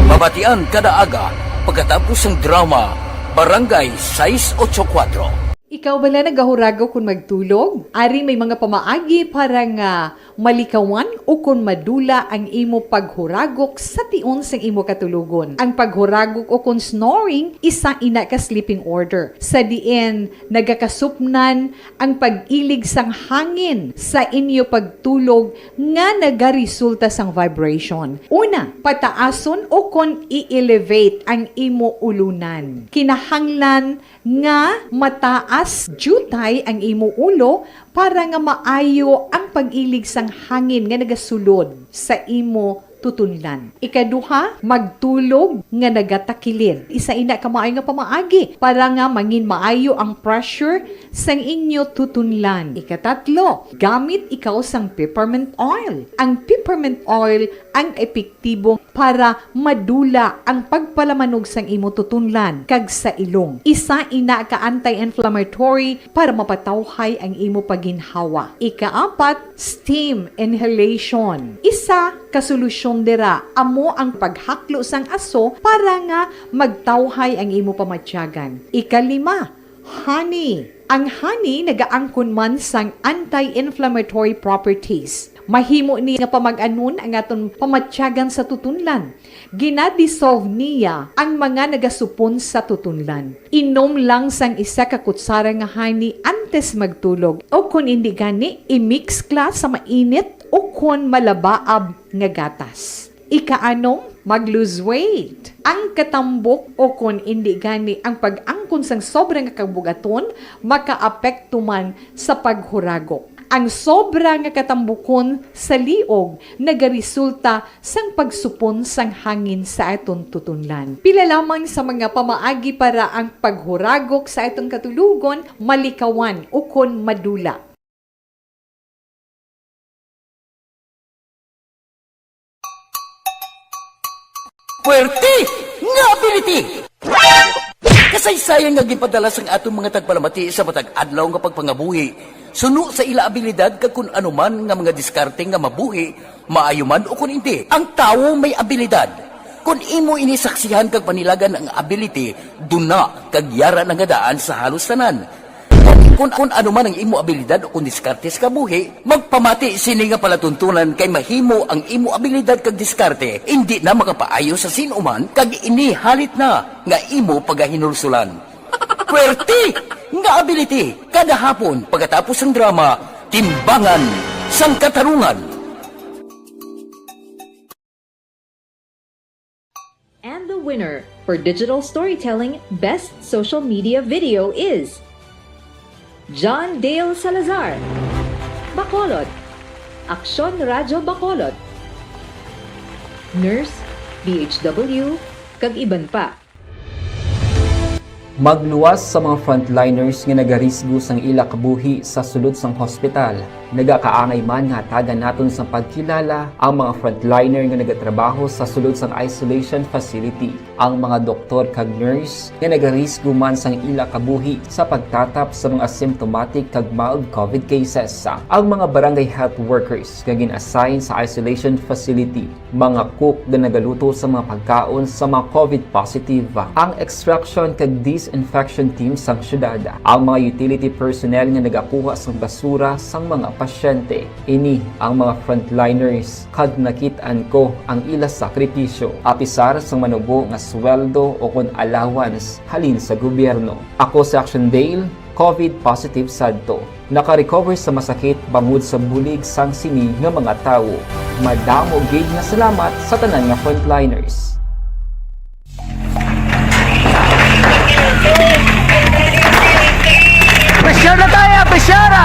Mabatian kada aga pagkatapos ng drama Barangay 684. Ikaw bala nagahurago kung magtulog? Ari may mga pamaagi para nga malikawan o kung madula ang imo paghuragok sa tion sang imo katulugon. Ang paghuragok o kung snoring, isa ina ka sleeping order. Sa diin, nagakasupnan ang pag-ilig sang hangin sa inyo pagtulog nga nagaresulta sang vibration. Una, pataason o kung i-elevate ang imo ulunan. Kinahanglan nga mataas jutay ang imo ulo para nga maayo ang pag-ilig sang hangin nga nagasulod sa imo tutunlan. Ikaduha, magtulog nga nagatakilid. Isa ina ka maayo nga pamaagi para nga mangin maayo ang pressure sang inyo tutunlan. Ikatatlo, gamit ikaw sang peppermint oil. Ang peppermint oil ang epektibo para madula ang pagpalamanog sang imo tutunlan kag sa ilong. Isa ina ka anti-inflammatory para mapatawhay ang imo paginhawa. Ikaapat, steam inhalation. Isa ka solusyon dira amo ang paghaklo sang aso para nga magtawhay ang imo pamatyagan. Ikalima, honey. Ang honey nagaangkon man sang anti-inflammatory properties. Mahimo ni nga pamag-anon ang aton pamatyagan sa tutunlan. Ginadissolve niya ang mga nagasupon sa tutunlan. Inom lang sang isa ka kutsara nga honey antes magtulog. O kung hindi gani, i-mix kla sa mainit o kung malabaab nga gatas. Ikaanom, mag-lose weight. Ang katambok o kung hindi gani ang pag-angkon sang sobrang kabugaton, makaapekto man sa paghuragok. Ang sobra nga katambukon sa liog nagaresulta sang pagsupon sang hangin sa aton tutunlan. Pila lamang sa mga pamaagi para ang paghuragok sa aton katulugon malikawan o kon madula. Puwerte nga ability! Kasaysayan nga gipadala sang atong mga tagpalamati sa matag adlaw nga pagpangabuhi. Suno sa ila abilidad kag kun anuman nga mga diskarte nga mabuhi, maayo man o kun hindi. Ang tawo may abilidad. Kung imo inisaksihan kag panilagan ang ability, duna kag yara nga daan sa halos tanan. Kung anuman ang imo abilidad o kun diskarte sa kabuhi, magpamati sini nga palatuntunan kay mahimo ang imo abilidad kag diskarte, hindi na makapaayo sa sinuman kag inihalit na nga imo pagahinulsulan. Puwerte nga ability kada hapon pagkatapos ng drama Timbangan sang Katarungan. And the winner for Digital Storytelling Best Social Media Video is John Dale Salazar, Bacolod, Aksyon Radyo Bacolod, Nurse, DHW, kag iban pa. Magluwas sa mga frontliners nga nagarisgo sang ila kabuhi sa sulod sang hospital. Nagakaangay man nga tagan naton sa pagkilala ang mga frontliner nga nagatrabaho sa sulod sang isolation facility. Ang mga doktor kag nurse nga nagarisgo man sang ila kabuhi sa pagtatap sa mga asymptomatic kag mild COVID cases. Ang mga barangay health workers nga gin-assign sa isolation facility, mga cook nga nagaluto sa mga pagkaon sa mga COVID positive, ang extraction kag disinfection team sang syudad, ang mga utility personnel nga nagakuha sang basura sang mga pasyente. Ini ang mga frontliners kag nakitaan ko ang ila sakripisyo apisar sang manubo nga sweldo o kun allowance halin sa gobyerno. Ako si Action Dale, COVID positive sadto. Naka-recover sa masakit bangod sa bulig sang sini nga mga tawo. Madamo gid nga salamat sa tanan nga frontliners. Pasyara tayo! Pasyara!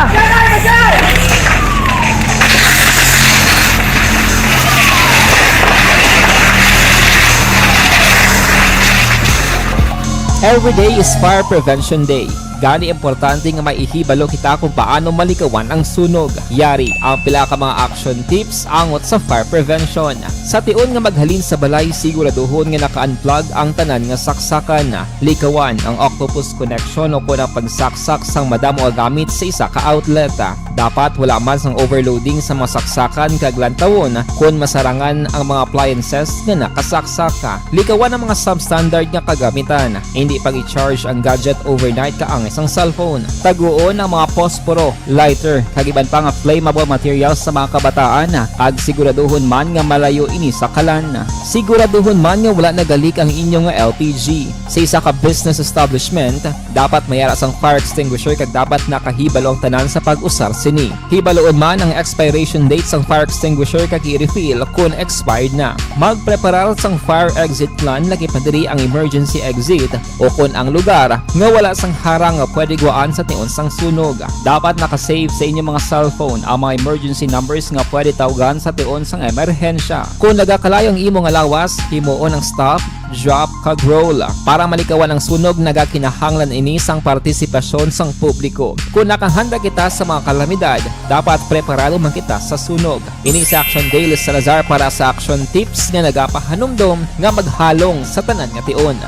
Every day is Fire Prevention Day. Gani importante nga maihibalo kita kung paano malikawan ang sunog. Yari ang pila ka mga action tips angot sa fire prevention. Sa tion nga maghalin sa balay, siguraduhon nga naka-unplug ang tanan nga saksakan. Likawan ang octopus connection o kung ang pagsaksak sang madamo nga gamit sa isa ka outlet. Dapat wala man sang overloading sa mga saksakan kag lantawon kung masarangan ang mga appliances nga nakasaksaka. Likawan ang mga substandard nga kagamitan. Hindi pag i-charge ang gadget overnight kaang isang cellphone. Taguon ang mga posporo, lighter, kag iban pa nga flammable materials sa mga kabataan. Kag siguraduhon man nga malayo ini sa kalan. Siguraduhon man nga wala nagalik ang inyong LPG. Sa isa ka business establishment, dapat mayara sang fire extinguisher kag dapat nakahibalo ang tanan sa pag-usar Sini, hibaloon man ang expiration date sang fire extinguisher kag i-refill kung expired na. Magpreparar sang fire exit plan lagi padiri ang emergency exit o kung ang lugar nga wala sang harang nga pwede guaan sa tiun sang sunog. Dapat nakasave sa inyong mga cellphone ang mga emergency numbers nga pwede tawagan sa tiun sang emerhensya. Kung nagakalayo ang imo nga lawas, himuon ang stop, drop kag roll para malikawan ang sunog nagakinahanglan ini sang partisipasyon sang publiko. Kung nakahanda kita sa mga kalamidad, dapat preparado man kita sa sunog. Ini sa Action Daily Salazar para sa action tips nga nagapahanumdom nga maghalong sa tanan nga tion.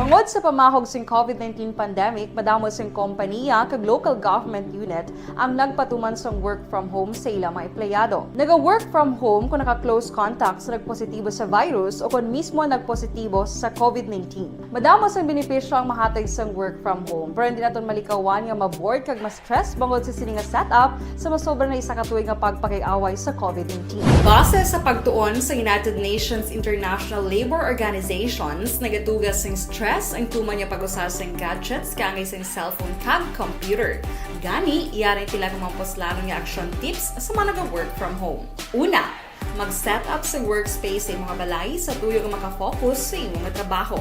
Bangod sa pamahog sing COVID-19 pandemic, madamo sing kompanya kag local government unit ang nagpatuman sang work from home sa ilang mga empleyado. Naga-work from home kung naka-close contact sa nagpositibo sa virus o kung mismo nagpositibo sa COVID-19. Madamo sang benepisyo ang mahatag sang work from home, pero hindi naton malikawan nga ma-bored kag ma-stress bangod sa sini nga setup sa masobra na isa ka tuig nga pagpakiaway sa COVID-19. Base sa pagtuon sa United Nations International Labour Organizations, nagatugas sing stress ang tuman niya pag-usas ng gadgets kangay sa cellphone kag computer. Gani, iyarin tila ng mga poslano nga action tips sa mga nag-work from home. Una, mag-set up sa workspace sa mga balay sa tuyo nga makafocus sa imong trabaho.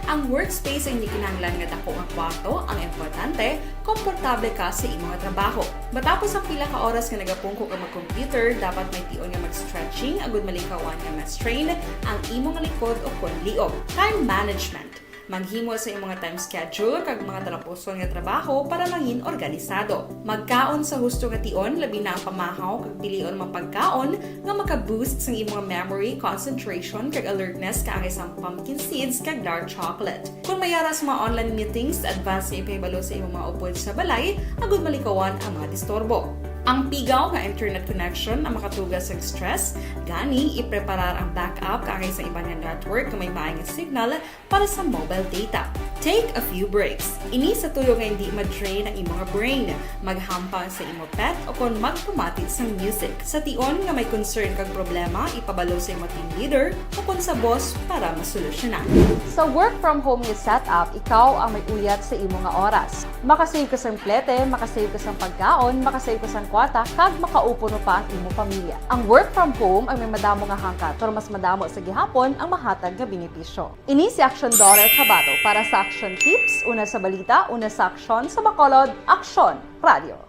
Ang workspace ay hindi kinahanglan nga dako nga kwarto, ang importante, komportable ka sa imong trabaho. Matapos ang pila ka oras nga nagapungko ka mag-computer, dapat may tion nga mag-stretching agud malikawan nga ma-strain ang imong likod o kon liog. Time management. Maghimo sa imong mga time schedule kag mga talapuson nga trabaho para mangin organisado. Magkaon sa husto nga tion, labi na ang pamahaw kag pilion mga pagkaon nga maka-boost sa imong memory, concentration kag alertness kaangay sa pumpkin seeds kag dark chocolate. Kung mayara sa mga online meetings, advance sa ipahibalo sa imong mga upod sa balay, agud malikawan ang mga disturbo. Ang pigaw nga internet connection ang makatugas sa stress, gani ipreparar ang backup kaangay sa ibang nga network kung may maayong signal para sa mobile data. Take a few breaks. Ini sa tuyo nga hindi ma-drain ang imong brain, maghampang sa imong pet o kung magpumati sa music. Sa tion nga may concern kag problema, ipabalo sa imong team leader o kung sa boss para masolusyonan. Sa work from home nga setup, ikaw ang may uyat sa imong nga oras. Makasave ka sang plete, makasave ka sang pagkaon, makasave ka sang kwata, kag makaupo no pa ang imong pamilya. Ang work from home ay may madamo nga hangkat, pero mas madamo sa gihapon ang mahatag nga benepisyo. Ini si Action Dorel Cabato para sa Action Tips, una sa balita, una sa aksyon sa Bacolod, Aksyon Radio.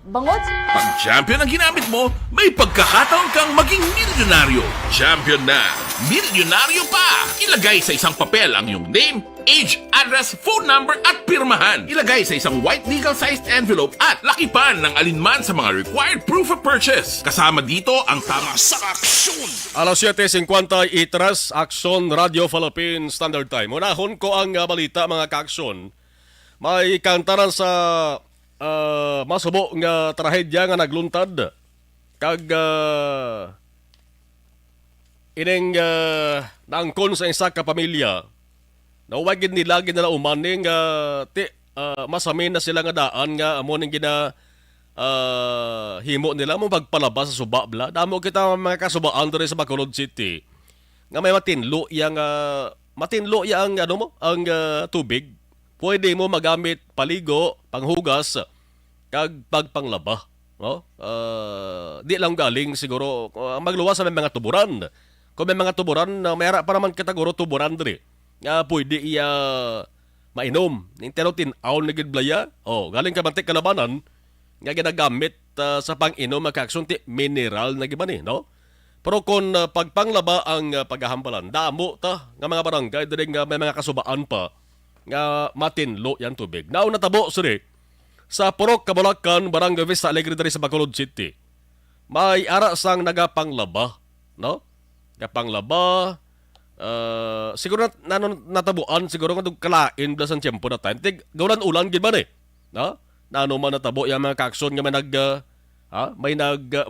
Bangod Pag champion ang ginamit mo, may pagkakataon kang maging milyonaryo. Champion na, milyonaryo pa! Ilagay sa isang papel ang iyong name, age, address, phone number at pirmahan. Ilagay sa isang white legal-sized envelope at lakipan ng alinman sa mga required proof of purchase. Kasama dito ang tama sa aksyon. Alas 7:50 itras, Aksyon Radio Philippines Standard Time. Unahon ko ang balita mga kaaksyon. May kantaran sa masubo nga trahedya nga nagluntad kag ining naangkon sa isa ka pamilya na wagid nila umaning masamin na sila nga daan nga amo ning gina himo nila mo pagpalabas sa suba bla. Damo kita mga kasubaan diri sa Bacolod City nga may matinlo yang ano mo ang tubig. Pwede mo magamit paligo, panghugas, kag pagpanglaba. No? Di lang galing siguro magluwas sa mga tuburan. Kung may mga tuburan, mayara pa naman kataguro tuburan diri. Pwede mainom. Pero tinaw na gidblaya. Galing ka mantik kalabanan, nga ginagamit sa pang-inom magkaksunti mineral na gibani. No? Pero kung pagpanglaba ang paghahampalan, damo ta nga mga barangay, diri nga may mga kasubaan pa, nga matinlo yan tubig. Nauna tabo suri sa Purok, Kabulakan, Barangay Vista Alegre diri sa Bacolod City. May ara sang nagapanglaba, no? Napanglaba siguro natabuan siguro nga kalain bla sang tiempo na time. Gawlan ulan gid man no? Nano man natabo yang mga kaaksyon nga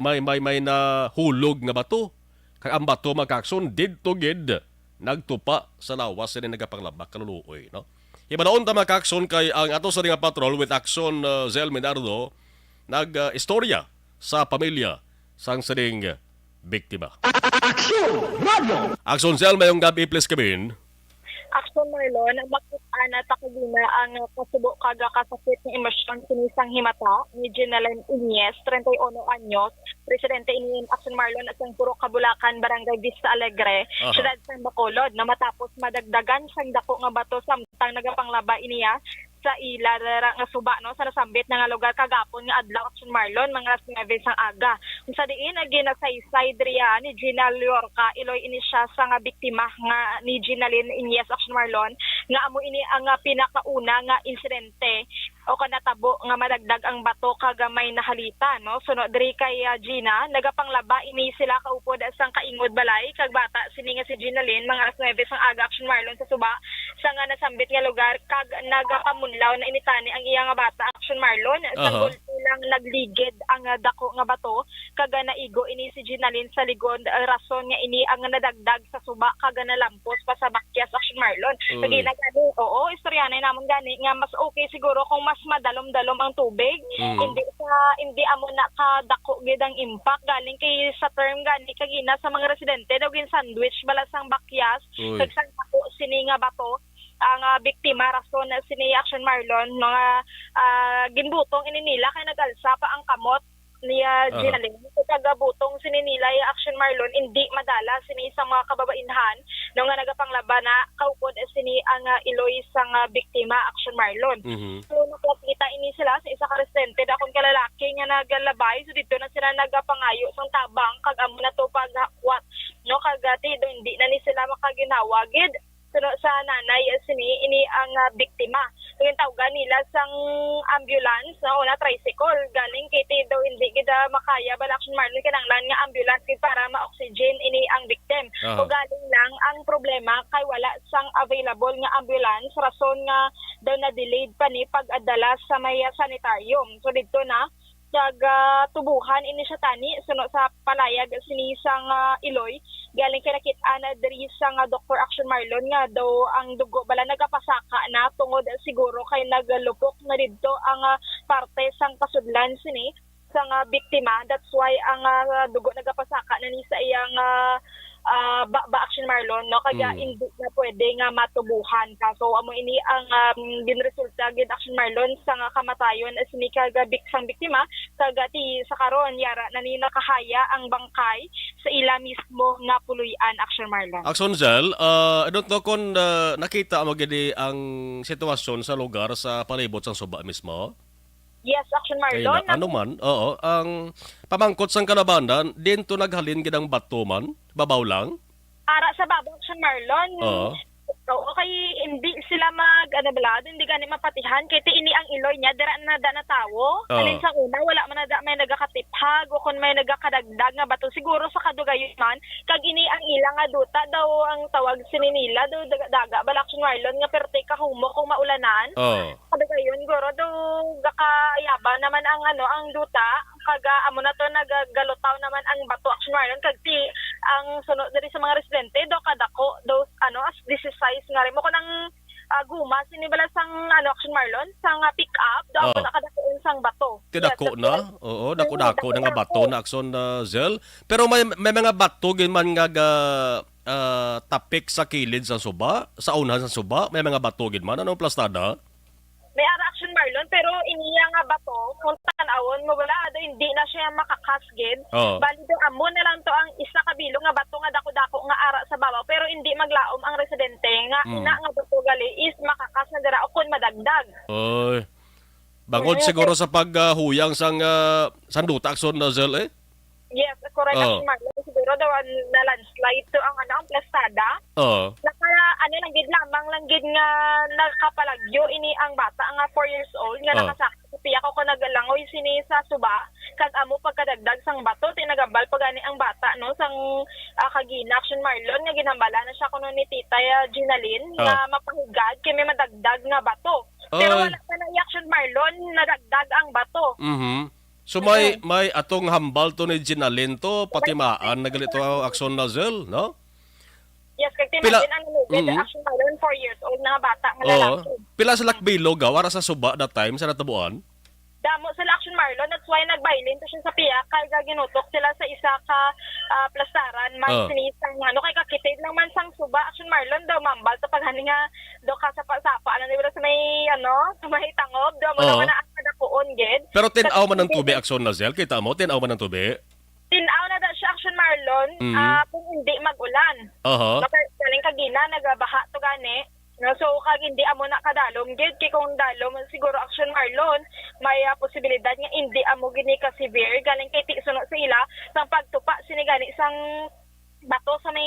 may nahulog nga bato. Kag ang bato mga kaaksyon didto gid nagtupa sa lawas ni nagapanglaba kaluluoy, no? Ibadaon ta mga kaakson kay ang ato sa ringa patrol with Action Zel Minardo nag-istorya sa pamilya sang saring biktima. Action Zel, mayong gabi please kamin. Action Marlon, makita na takagina ang kasubo kaga kasakit ng emosyon sinisang himata ni Ginalyn Iñez, 31 anyos, presidente ini Action Marlon at ang Puro Kabulakan, Barangay Vista Alegre, siyudad sa Bacolod, na matapos madagdagan sang dako nga bato samtang nagapanglaba iniya sa ila nga suba no sa nasambit nga lugar kagapon nga adlaw Action Marlon mga alas 9 sang aga. Kung sa diin ginasaysay driya ni Gina Liorca Iloy ini siya sa nga biktima nga ni Ginalyn Iñez Action Marlon nga amo ini ang pinakauna nga insidente o kanatabo nga madagdag ang bato kagamay na halita no. Sunod diri kay Gina nagapanglaba ini sila kaupod sang kaingod balay kag bata sini nga si Ginalyn mga alas 9 sang aga Action Marlon sa suba sa nga nasambit nga lugar kag nagapamunlaw na initani ang iya nga bata Action Marlon sa gulto lang nagligid ang dako nga bato kag naigo ini si Ginalyn sa ligod rason nga ini ang nadagdag sa suba kag nalampos pa sa bakyas Action Marlon. Kag nagani istorya na namon gani nga mas okay siguro kung mas madalom-dalom ang tubig hindi amo na kadako gid ang impact galing kay sa term gani kagina sa mga residente daw gin sandwich balasang bakyas kag sang dako sini nga bato ang biktima rason na sini Action Marlon mga ginbutong ini nila kay nagalsa pa ang kamot niya Ginalyn kagabutong sini nila Action Marlon hindi madala sini sa mga kababainhan no nga nagapanglaba na kaupod sini ang Iloy sang biktima Action Marlon. So nakita ini sila sa isa ka residente dakon ka lalaki nga nagalabay so dito na sila nagapangayo sang tabang kag amo na to paghakwat no kagati do hindi na ni sila makaginawa gid sa nanay sini ini ang biktima. Kung tawagan nila sang ambulance na una tricycle galing kay daw hindi gida makaya bala Action Marlon kinanglan nga ambulance kay para ma-oxygen ini ang victim. So galing lang ang problema kay wala sang available nga ambulance rason nga daw na delayed pa ni pag-adala sa may sanitarium. So dito na tubuhan ini siya tani suno sa palayag sinisang Iloy galing kay nakit-an diri sa Dr. Action Marlon nga daw ang dugo bala nagapasaka na tungod siguro kay nagalupok na didto ang parte sang kasudlan sini sang biktima. That's why ang dugo nagapasaka na ni sa iyang Action Marlon no kaya hindi na pwede nga matubuhan ka. So amo ini ang ginresulta gid Action Marlon sa kamatayon sini kagabik sang biktima kagati sa karon yara na ni nakahaya ang bangkay sa ila mismo nga puluyan Action Marlon. Action Zel, I don't know kung nakita mo gid ang sitwasyon sa lugar sa palibot sang suba mismo. Yes, Action Marlon. Ano man, ang pamangkot sang kalabanan, dito naghalin gid ang bato man, babaw lang. Ara sa babaw Action Marlon. Okay, hindi sila hindi gani mapatihan kay ini ang Iloy niya dira na tawo. Alin sa una wala man may nagakatiphag o kun may nagakadagdag nga bato siguro sa kadugayon man kag ini ang ilang nga duta daw ang tawag sini nila daw daga bala Action Marlon nga perte ka humo kung maulanan. Kadugayon goro daw gakayaba naman ang ang duta kaga amo na to naggalutaw naman ang bato Action Marlon kag ang sunod diri sa mga residente daw kadako daw as this is size nga rin mo ko ng guma sinibala sang Action Marlon sang pick up daw ako nakadako sang bato. Tidako na? Oo, dako-dako na nga bato na Action Zel. Pero may mga bato gin man nga tapik sa kilid sa suba, sa unahan sa suba, may mga bato gin man anong plastada? May Action Marlon pero iniya nga bato kung tanawon mo wala hindi na siya makakasgid. Bali do amo na lang to ang isa ka bilog nga bato nga dako-dako nga ara sa babaw pero hindi maglaom ang residente nga ina nga bato gali is makakas na dira kun madagdag. Oy. Bangod siguro sa paghuyang sang sanduta Action Zel Yes, correct Action Marlon. Siguro daw na landslide to ang ang plastada. Lang gid lamang lang gid nga nakapalagyo ini ang bata nga 4 years old nga nakasakit piya ko nagalangoy sini sa suba kag amo pagkadagdag sang bato tinagabal pagani ang bata no sang kagina Action Marlon nga ginambala na siya kuno ni Tita Ginalyn nga mapahigad kay may madagdag nga bato. Pero wala pa na Action Marlon nadagdag ang bato. So may atong hambal to ni Ginalyn to patimaan nagalito Action Zel, no? Yes, kag timagin ang lugid Action Marlon 4 years old na bata nga lalaki. Pila sa lakbilog wara sa suba that time sa natabuan? damo sila Action Marlon, that's why nagbailin to siya sa piyak kay ginutok sila sa isa ka plastaran man sinisang kay kakitid lang man sang suba Action Marlon daw mambal to paghani nga do ka sa sapa ano di ba sa may sa may tangob daw mo naman na kadakuon gid. Pero tinaw man ng tubig Action Nazel, kita mo tinaw man ng tubig. Tinaw na daw siya Action Marlon kung hindi mag-ulan. Galing kagina nagabaha to gani. No, so kag hindi amo na kadalom gid kay kung dalom siguro Action Marlon may posibilidad nga hindi amo gini ka severe galing kay sunod sa ila sang pagtupa sini gani sang bato sa may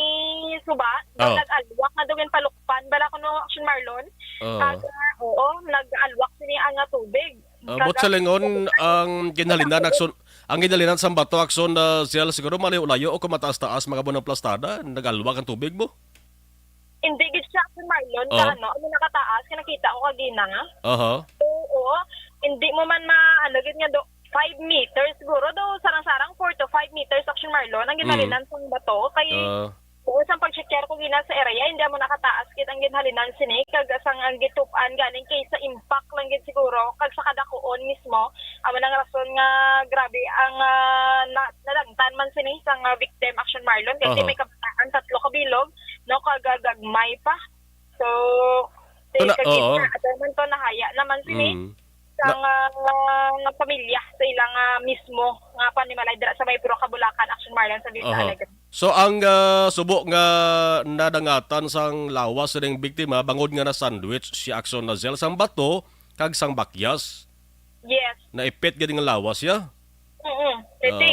suba nag-alwak na dugin palukpan bala kuno Action Marlon nag-alwak sini ang tubig. But sa lingon ang ginhalinan sang bato Action na siguro malayo o kumataas-taas mga bunang plastada nag-alwak ang tubig mo. Hindi gid siya Action Marlon sa ano nakataas kay nakita ko kagina nga. Oo, hindi mo man gid nga 5 meters siguro do sarang-sarang 4 to 5 meters Action Marlon ang ginhalinan sang bato kay isang pag-checker ko gina sa area hindi mo nakataas kit ang ginhalinan sini kag sang ang gitupan galing kay sa impact lang gid siguro kag sa kadakuon mismo amo nang rason nga grabe ang nalagtan man sini sang victim Action Marlon kay may kabataan 3 ka bilog no kagagagmay pa so man to nahaya naman sini sang pamilya sa ilang mismo nga panimalay dira sa may puro Kabulakan Action Marlon sa Vista Alegre. So ang subok nga nadangatan sang lawas ning biktima bangod nga na sandwich si Action Nazel sang bato kag sang bakyas. Yes. Naipit gid nga lawas ya. Kasi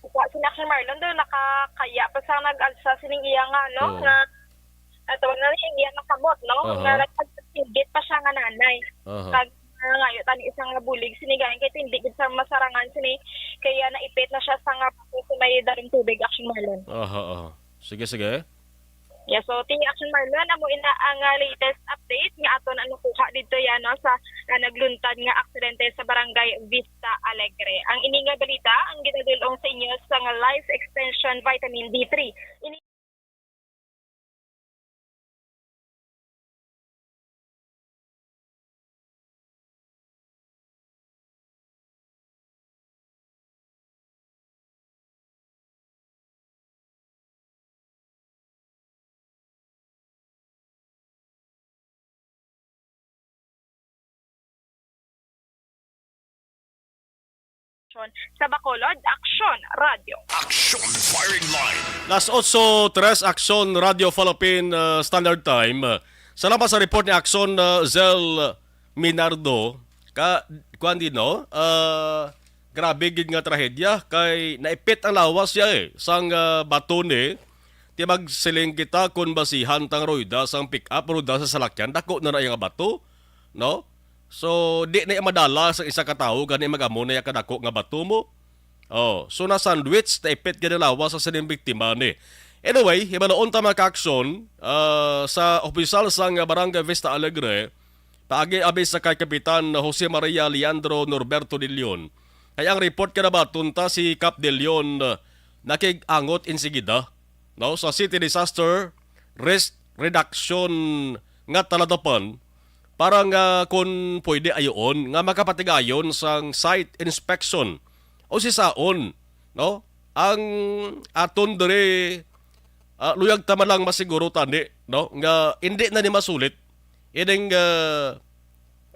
si Action Marlon do nakakaya pa sa nag-alsa sining iya nga no nga ato na iya nakamot no nga nagsigit pa siya nga nanay. Kag ngayon tani isang bulig sinigayon kay hindi gid sa masarangan sini kaya naipit na siya sa may daring tubig Action Marlon. Sige. Yeah, so ting Action Marlon amo ina ang latest update nga aton ang nakuha dito yan no sa nagluntad nga aksidente sa barangay Vista Alegre. Ang ini nga balita ang ginadulong sa inyo sa Life Extension Vitamin D3. Sa Bacolod, Action Radio. Action Firing Line. Las 8:03 Action Radio Philippine Standard Time. Salamat sa report ni Action Zel Minardo. Grabe gid nga trahedya kay naipit ang lawas siya sang bato ni ti magsiling kita kun basihan tang roida sang pick up roida sa salakyan dako na nga bato no. So, di na madala sa isa ka tao, gani mag-amo na kadako nga bato mo. So na sandwich, taipit gani lawas sa sining biktima ni. Anyway, hibaloon ta maka-aksyon sa opisyal sang Barangay Vista Alegre, paagi-abi sa kay Kapitan Jose Maria Leandro Norberto de Leon. Kaya ang report ka na ba, tunta si Cap de Leon nakig-angot insigida no? Sa City Disaster Risk Reduction nga taladapan, parang kung pwede ayon nga makapatigayon sang site inspection o si saon no ang aton dere luyag ta man lang masiguro tani no nga hindi na ni masulit ining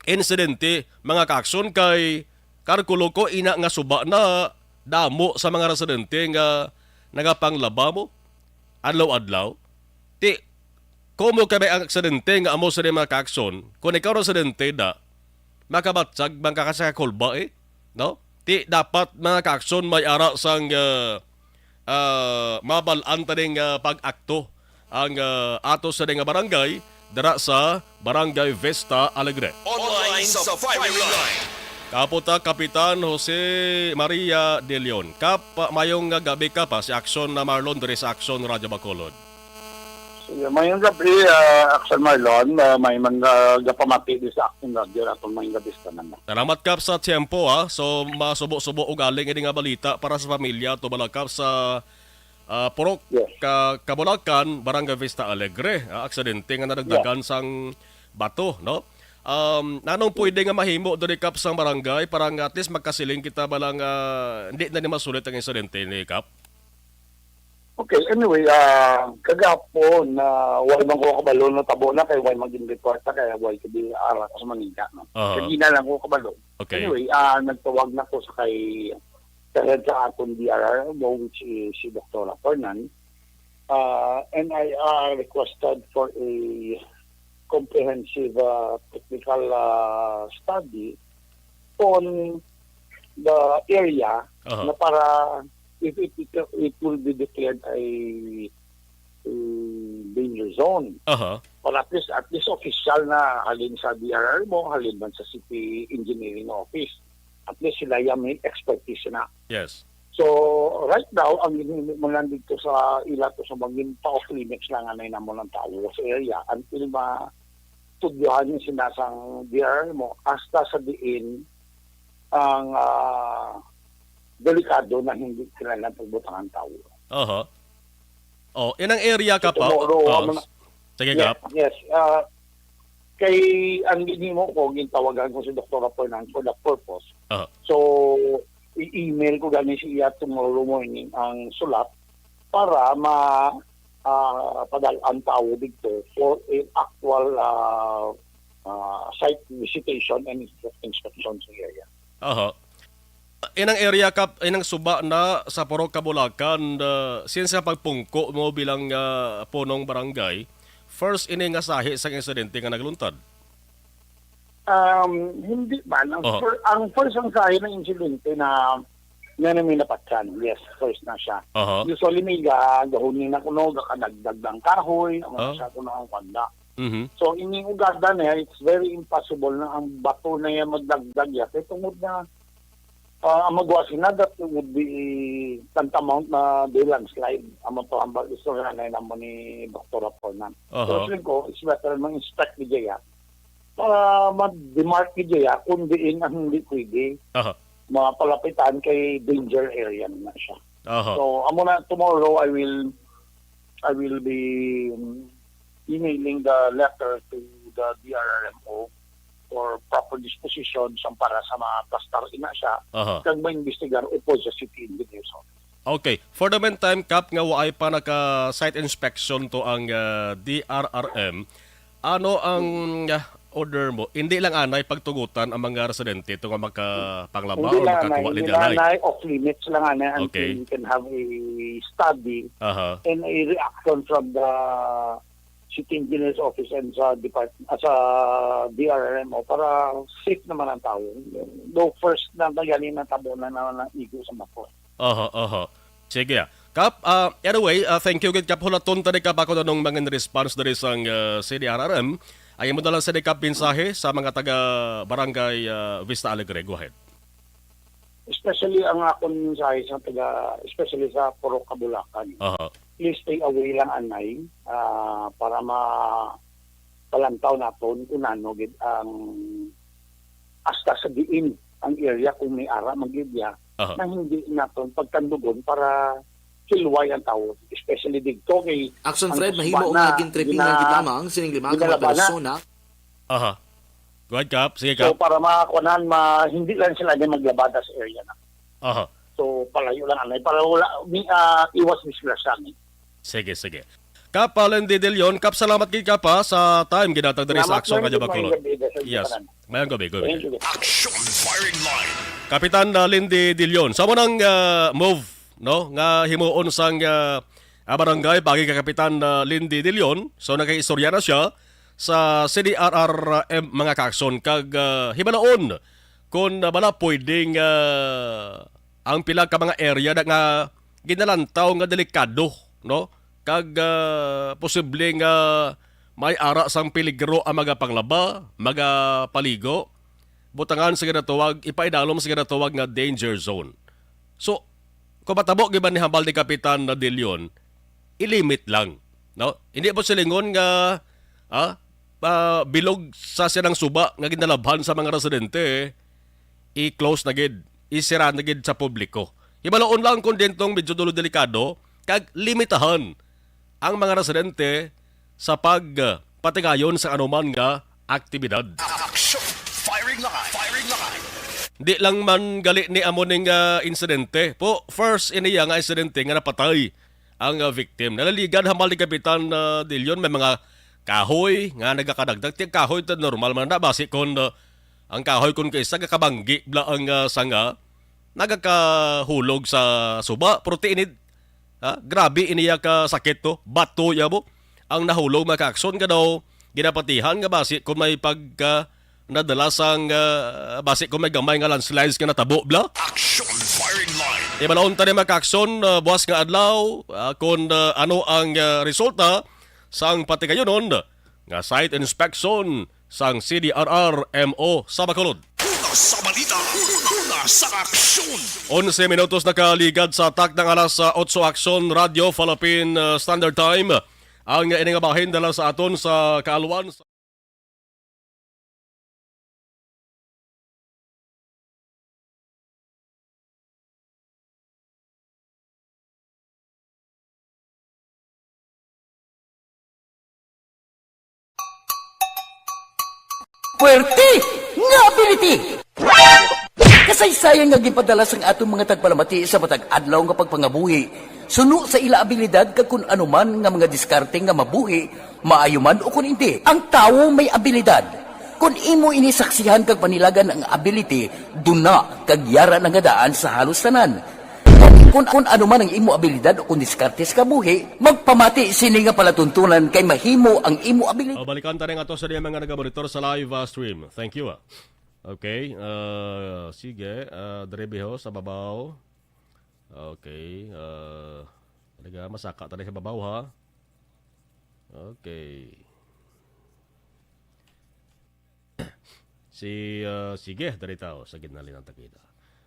insidente mga kaakson kay kalkulo ko ina nga suba na damo sa mga residente nga nagapanglaba mo adlaw-adlaw ti kumo kami ang aksidente nga amo sa mga kaakson, kung ikaw residente da, makabatsag bang kakasakakulba no? Ti dapat mga kaakson may ara sang mabalaan taning pag-akto ang ato sa nga barangay dara sa Barangay Vista Alegre. Online sa Firing Line. Kaputa Kapitan Jose Maria de Leon. Mayong gabi ka pa si Action na Marlon diri sa Action Radio Bacolod. Mayong gabi, Action Marlon, may mga gapamati di sa Action Radio at mayong gabi sa naman. Salamat kap sa tiyempo So masubo-subo og aling ini nga balita para sa pamilya to balakap sa Purok Kabulakan, Barangay Vista Alegre. Aksidente nga nadagdagan sang bato, no? nanong pwede nga mahimo diri Kap sa barangay para nga at least magkasiling kita balang hindi na ni masulit ang insidente ni Kap? Okay, anyway, kagapon na wala man ko kabalo na tabo na kay wala maging report na kaya wala kadi ara sa Manila no. Kaya na lang ko kabalo. Okay. Anyway, nagtawag na ko sa kay sa aton DRR which is si Dr. Fernan. And I requested for a comprehensive technical study on the area na para if it will be declared a danger zone. Or at least official na halin sa DRR mo, halin man sa City Engineering Office. At least sila yung may expertise na. Yes. So, right now, ang ginimit mo lang dito sa ila to sa maging pa-off limits lang anay na mo ng tao sa area until ma-tudyohan yung sinasang DRR mo hasta sa diin ang delikado na hindi kailangan pagbutang ang tao. Inang area ka pa. Sige, Kap. Yes. Kay ang ginimo ko, gintawagan ko si Dr. Fernan for that purpose. So, i-email ko ganin siya tomorrow morning ang sulat para padal ang tao dito for an actual site visitation and inspection sa area. Inang area Kap, inang suba na sa Purok Kabulakan, since sa pagpungko mo bilang punong barangay, first ini nga sahi sa insidente nga nagluntad? Hindi ba? Ang first ang sahi ng insidente na namin napatyan. Yes, first na siya. Usually may gahunin na kuno, kakadagdag ng kahoy, ang siya kuno ang kanda. So, ining ugada na it's very impossible na ang bato na yan magdagdag yan. Kaya tungod na ang magwasin na that would be tantamount na the landslide. Amo to hambal istorya na naman ni Dr. Fernan. So, ko, it's better mag-inspect ni Jaya para mag-demark ni Jaya kung diin ang hindi pwede mapalapitan kay danger area na siya. So, amo na tomorrow I will be emailing the letter to the DRRMO for proper disposition para sa mga pastar ina siya kag ma-investigar upod sa City Engineers Office. Okay. For the meantime, Kap, nga waay pa naka-site inspection to ang DRRM, ano ang order mo? Hindi lang anay pagtugutan ang mga residente ito nga makapanglaba o makakuha din anay? Hindi lang off limits lang anay until you can have a study and a reaction from the City Engineers Office and sa DRRMO para safe naman ang tao. Though first na magaling na tabo na igo sa mako. Sige. Kap, anyway, thank you gid Kap hulaton tadi Kap ako nung mga response dari sang CDRRM. Ay mo dalang sa Kap mensahe sa mga taga Barangay Vista Alegre. Go ahead. Especially ang akong mensahe sa especially sa Purok Kabulakan. Please stay away lang anay para palantaw naton kung ano gid ang hasta sa diin ang area kung may ara magidya na hindi naton pagkandugon para kilway ang tao, especially dito kay Action Fred, mahimo nga gintripping ng gitamang sining limang mga persona. Go ahead, Kap. Sige, Kap. So para makakunan hindi lang sila din maglabada sa area na. So palayo lang anay para wala iwas disgrasya. Sige. Kap, Lindy De Leon, Kap, salamat gid Kap sa time ginatag diri sa Action Radyo Bacolod. Yes. Mayang gabi. Action Firing Line. Kapitan Lindy De Leon, sa mo nang move no nga himuon sang barangay pagi ka Kapitan Lindy De Leon, so nakaistorya na siya sa CDRRM mga kakson kag hibanaon kung bala pwedeng ang pila ka mga area na nga ginalantaw nga delikado no kag posibleng may ara sang peligro ang mga panglaba, mga paligo, butangan sa ginatawag, ipaidalom sa ginatawag nga danger zone. So, kung matabo giban ni hambal ni Kapitan De Leon, ilimit lang, no? Hindi po silingon nga bilog sa silang suba nga ginalabhan sa mga residente, i-close na gid, isira na gid sa publiko. Hibalaon lang kung dentong medyo dulo delikado, kag limitahan ang mga residente sa pagpatigayon sa anuman nga aktibidad. Action! Firing line! Firing line! Di lang man gali ni amoning insidente. Po, first iniya nga insidente nga napatay ang victim. Nalaligan hamal ni Kapitan Dillon, may mga kahoy nga nagakadagdag. Tiyang kahoy ta normal man na basi kon ang kahoy kon kaysa kakabanggi bla ang sanga nagakahulog sa suba. Proteinid. Grabe iniya ka sakit to. Bato ya mo. Ang nahulog maka-aksyon ka daw ginapatihan nga basi kung may pagka nadalasang basi kung may gamay nga landslides nga natabo bla. Action! Firing line! Ibalaon ta ni maka-aksyon buwas nga adlaw kung ano ang resulta sang patikayonon nga site inspection sang CDRR-MO sa Bacolod. Una sa balita! Una sa aksyon! 11 minutos nakaligad sa atak ng alas 8 Aksyon Radio Philippine Standard Time. Ang iningabahin dala sa aton sa kaalwan. Puwerte nga ability! Kasaysayan nga gipadala sang atong mga tagpalamati sa matag adlaw nga pagpangabuhi. Suno sa ila abilidad kag kun anuman nga mga diskarte nga mabuhi, maayo man o kun hindi. Ang tawo may abilidad. Kung imo inisaksihan kag panilagan ang ability, duna kag yara nga daan sa halos tanan. Kung ano man ang imo abilidad o kung diskarte sa kabuhi, magpamati sini nga palatuntunan kay mahimo ang imo abilidad. Balikan tayo nga to sa mga nag-monitor sa live stream. Thank you. Okay. Sige. Drebeho sa babaw. Okay. Talaga masaka tayo sa babaw ha. Okay. Sige. Dari tao sa ginalin ng takita.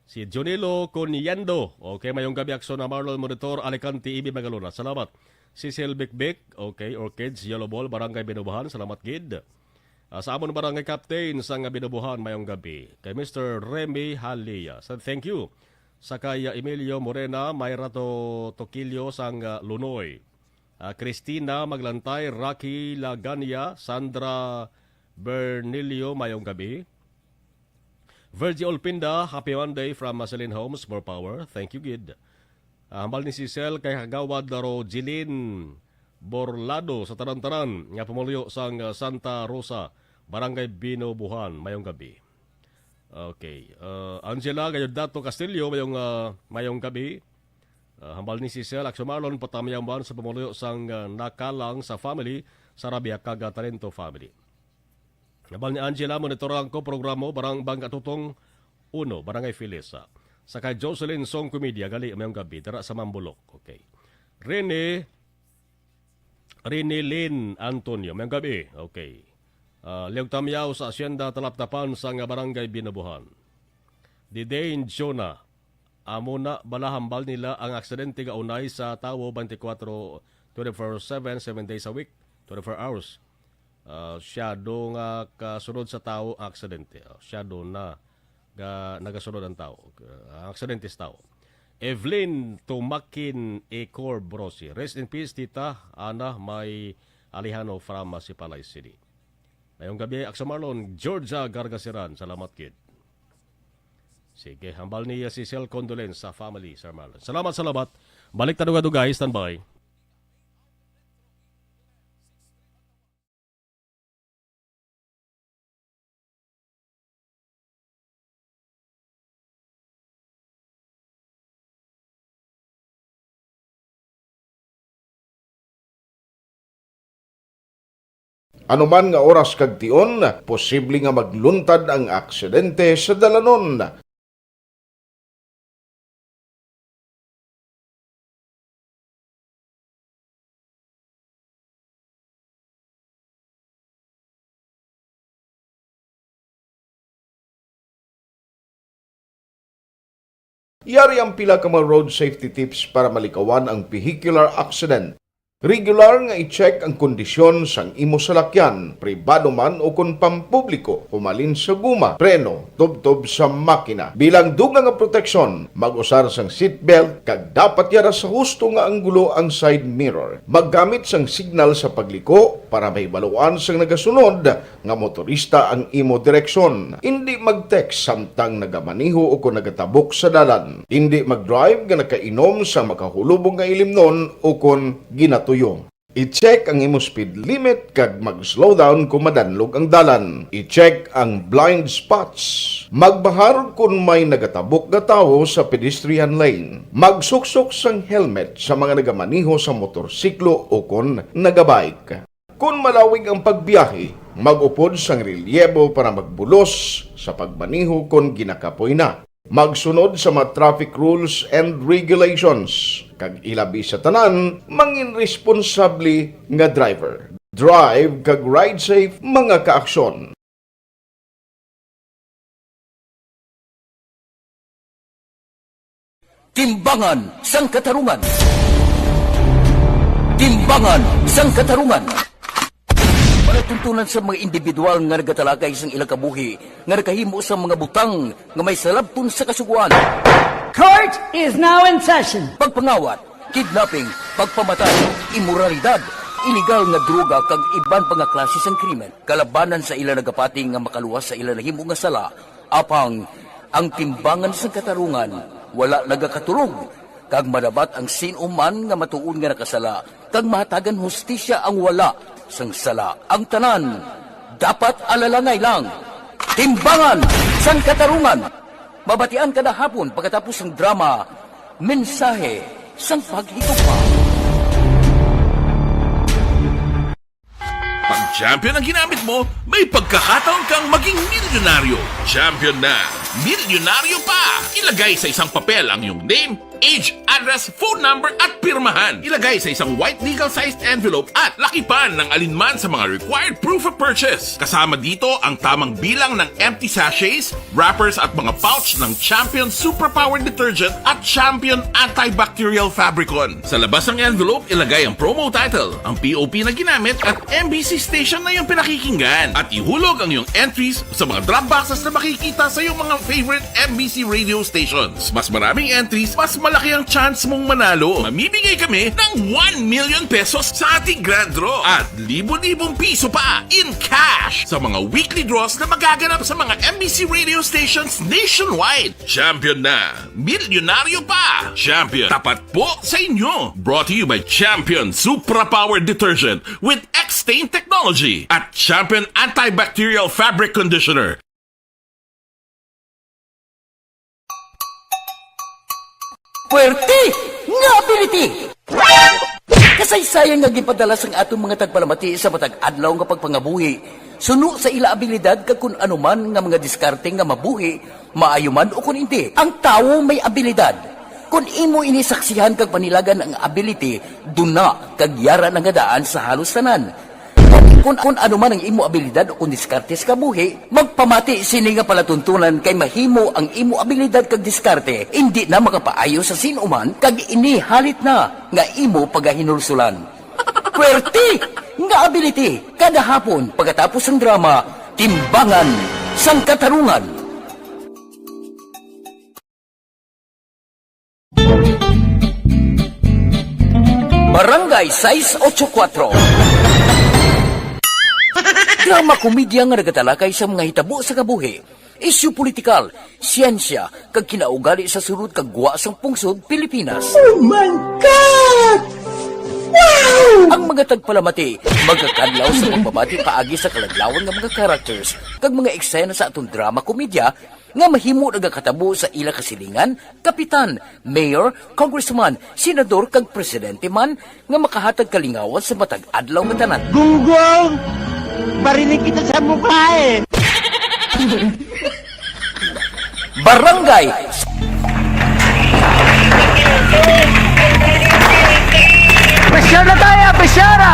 Si Jonilo Coniando. Okay, mayong gabi aksyon na Marlon Monitor, Alicante, Ibi, Magalona. Salamat. Si Silbik. Okay, Orchids, Yellow Ball, Barangay Binubuhan. Salamat, Gid. Sa amon Barangay Captain, sa Binubuhan, mayong gabi. Kay Mr. Remy Halia. So, thank you. Sa kay Emilio Morena, Mayrato Toquillo, sang Lunoy. Christina Maglantay, Rocky Lagania, Sandra Bernilio, mayong gabi. Virgie Olpinda, happy Monday from Marceline Homes, more power. Thank you, Gid. Hambal ni Cecil kay Hagawad Daro Jilin Borlado sa Taran-Taran nga pumulyo sang Santa Rosa, Barangay Binubuhan, mayong gabi. Okay. Angela Gayudato Castillo, mayong gabi. Hambal ni Cecil, Aksyon Marlon, Patamyamban sa pumulyo sang Nakalang sa family, sa Rabiacaga Talento family. Nabal ni Angela, monitoran ko programo barang Bangka Tutong 1, Barangay Filesa. Sa kay Jocelyn Song Comedia, gali mayong gabi, tara sa Mambulok. Okay. Rene Lynn Antonio, mayong gabi. Okay. Liog Tamyaw sa Asyenda Talaptapan sa Barangay Binubuhan. Didane Jonah, amuna balahambal nila ang aksidente gaunay sa tawo 24/7, 7 days a week, 24 hours. Shadow nga kasunod sa tao ang aksidente. Shadow na nagasunod ang tao. Ang aksidente sa tao. Evelyn Tumakin Ecor Brosi. Rest in peace, Tita Ana May Alejano from Sipalay City. Ngayong gabi, Aksyon Marlon, Georgia Gargasiran. Salamat, Kid. Sige, hambal niya si Cel Condolence sa family, Sir Marlon. Salamat. Balik tayo guys, standby. Anuman nga oras kag tion, posible nga magluntad ang aksidente sa dalanon. Yari ang pila ka mga road safety tips para malikawan ang vehicular accident. Regular nga i-check ang kondisyon sang imo salakyan, pribado man o kun pampubliko, humalin sa guma, preno, tubtob sa makina. Bilang dugang nga proteksyon, mag-usar sang seatbelt kag dapat yara sa husto nga anggulo ang side mirror. Maggamit sang signal sa pagliko para may baluan sang nagasunod nga motorista ang imo direksyon. Hindi mag-text samtang nagamaniho o kung nagatabok sa dalan. Hindi mag-drive nga nakainom sa makahulubong nga ilimnon o kung ginatuyo. I-check ang imo speed limit kag mag-slow down kung madanlog ang dalan. I-check ang blind spots. Magbahar kung may nagatabok nga tawo sa pedestrian lane. Magsuksok sang helmet sa mga nagamaniho sa motorsiklo o kung nagabike. Kung malawig ang pagbiyahe, mag-upod sang relyebo para magbulos sa pagmaniho kung ginakapoy na. Magsunod sa mga traffic rules and regulations. Kag ilabi sa tanan, mangin responsable nga driver. Drive kag ride safe mga kaaksyon. Timbangan sang katarungan. Timbangan sang katarungan. Palatuntunan sa mga individual nga nagatalakay sang ilang kabuhi, nga nakahimo sa mga butang nga may salabton sa kasuguan. Court is now in session. Pagpangawat, kidnapping, pagpamatay, immoralidad, illegal nga droga kag iban pa nga klase sang krimen. Kalabanan sa ilang nagapati nga makaluwas sa ilang nahimo nga sala, apang ang timbangan sang katarungan wala nagakatulog. Kag madabat ang sinuman nga matuon nga nakasala, kag mahatagan hustisya ang wala sang sala. Ang tanan, dapat alalangay lang. Timbangan sang katarungan. Mabatian kada hapon pagkatapos ng drama, mensahe sang paghigugma. Pag champion ang ginamit mo, may pagkakataon kang maging milyonaryo. Champion na, milyonaryo pa! Ilagay sa isang papel ang iyong name, age, address, phone number at pirmahan. Ilagay sa isang white legal-sized envelope at lakipan ng alinman sa mga required proof of purchase. Kasama dito ang tamang bilang ng empty sachets, wrappers at mga pouch ng Champion Superpower Detergent at Champion Antibacterial Fabricon. Sa labas ng envelope, ilagay ang promo title, ang POP na ginamit at MBC station na yung pinakikinggan. At ihulog ang iyong entries sa mga drop boxes na makikita sa iyong mga favorite MBC radio stations. Mas maraming entries, mas malaki ang chance mong manalo. Mamimigay kami ng 1 million pesos sa ating grand draw at libo-libong piso pa in cash sa mga weekly draws na magaganap sa mga MBC radio stations nationwide. Champion na, milyonaryo pa. Champion, tapat po sa inyo. Brought to you by Champion Superpower Detergent with X-Stain Technology at Champion Antibacterial Fabric Conditioner. Puwerte nga ability! Kasaysayan nga gipadala sang atong mga tagpalamati sa matag adlaw nga pagpangabuhi. Suno sa ila abilidad kag kun anuman nga mga diskarte nga mabuhi, maayo man o kun hindi. Ang tawo may abilidad. Kung imo inisaksihan kag panilagan ang ability, duna kag yara nga daan sa halos tanan. Kung ano man ang imo abilidad o kung diskarte sa kabuhi, magpamati sini nga palatuntunan kay mahimo ang imo abilidad kag diskarte, hindi na makapaayo sa sinuman kag inihalit na nga imo pagahinulsulan. Puwerte nga ability kada hapon pagkatapos ng drama, Timbangan sang Katarungan. Barangay 684. Drama komedya nga nagatalakay sa mga hitabo sa kabuhi, isyu politikal, siyensya, kag kinaugali sa surut kag guwa sang pungsod Pilipinas. Oh my God! Wow! Ang mga tagpalamati, magkakadlaw sa pagbabati paagi sa kaladlawan ng mga characters kag mga eksena sa atong drama komedya nga mahimo nagakatabo sa ila kasilingan, kapitan, mayor, congressman, senador kag presidente man nga makahatag kalingawan sa matag adlaw nga tanan. Gunggong! Barinig kita sa mukha eh! Barangay! Presyar na tayo! Presyara!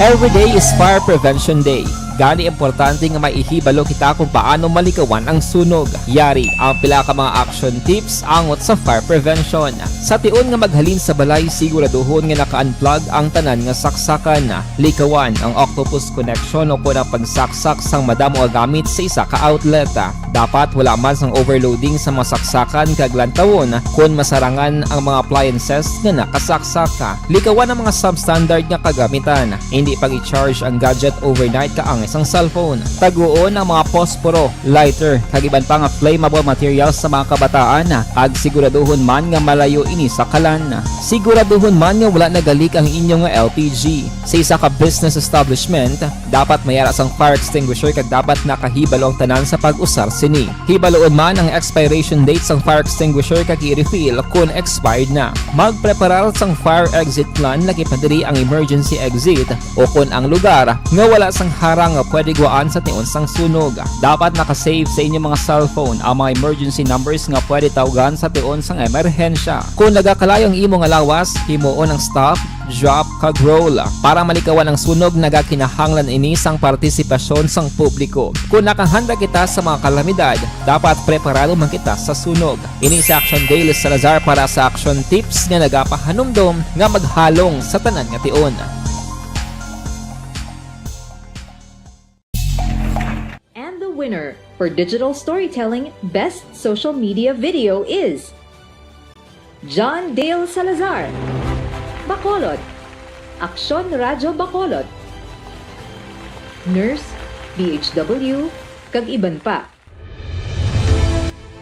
Every day is Fire Prevention Day. Gani importante nga maihibalo kita kung paano malikawan ang sunog. Yari ang pila ka mga action tips angot sa fire prevention. Sa tion nga maghalin sa balay, siguraduhon nga naka-unplug ang tanan nga saksakan. Likawan ang octopus connection o kung ang pagsaksak sang madamo nga gamit sa isa ka outlet. Dapat wala man sang overloading sa mga saksakan kag lantawon kung masarangan ang mga appliances nga nakasaksaka. Likawan ang mga substandard nga kagamitan. Hindi pag i-charge ang gadget overnight kaang isang cellphone. Taguon ang mga posporo, lighter, kag iban pa nga flammable materials sa mga kabataan. Ag siguraduhon man nga malayo ini sa kalan. Siguraduhon man nga wala nagalik ang inyong nga LPG. Sa isa ka business establishment, dapat mayara sang fire extinguisher kag dapat nakahibalo ang tanan sa pag-usar sini. Hibaloon man ang expiration date sang fire extinguisher kag i-refill kung expired na. Magpreparar sang fire exit plan lagi padiri ang emergency exit o kung ang lugar nga wala sang harang nga pwede guaan sa tion sang sunog. Dapat nakasave sa inyong mga cellphone ang mga emergency numbers nga pwede tawagan sa tion sang emerhensya. Kung nagakalayo ang imong alawas, himuon ang stop, drop, kag roll. Para malikawan ang sunog, nagakinahanglan ini sang partisipasyon sang publiko. Kung nakahanda kita sa mga kalamidad, dapat preparado man kita sa sunog. Ini si Action Dale Salazar para sa action tips nga nagapahanumdom nga maghalong sa tanan nga tion. And the winner for Digital Storytelling Best Social Media Video is John Dale Salazar, Bacolod, Aksyon Radyo Bacolod, Nurse, DHW, kag iban pa.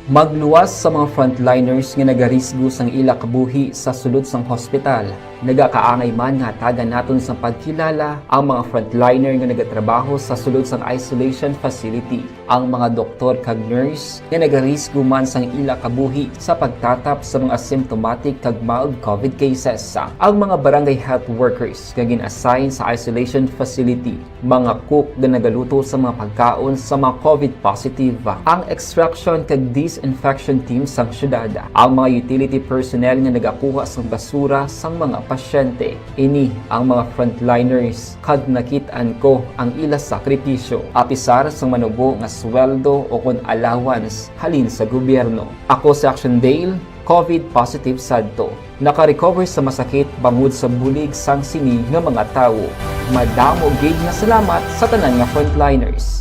Magluwas sa mga frontliners nga nagarisgo sang ila kabuhi sa sulod sang hospital. Nagakaangay man nga tagan naton sa pagkilala ang mga frontliner nga nagatrabaho sa sulod sang isolation facility. Ang mga doktor kag nurse nga nagarisgo man sang ila kabuhi sa pagtatap sa mga asymptomatic kag mild COVID cases. Ang mga barangay health workers nga gin-assign sa isolation facility, mga cook nga nagaluto sa mga pagkaon sa mga COVID positive, ang extraction kag disinfection team sang syudad, ang mga utility personnel nga nagakuha sang basura sang mga pasyente. Ini ang mga frontliners kag nakit-an ko ang ila sakripisyo apisar sang manubo nga sweldo o kun allowance halin sa gobyerno. Ako si Action Dale, COVID positive sadto. Naka-recover sa masakit bangod sa bulig sang sini nga mga tawo. Madamo gid nga salamat sa tanan nga frontliners.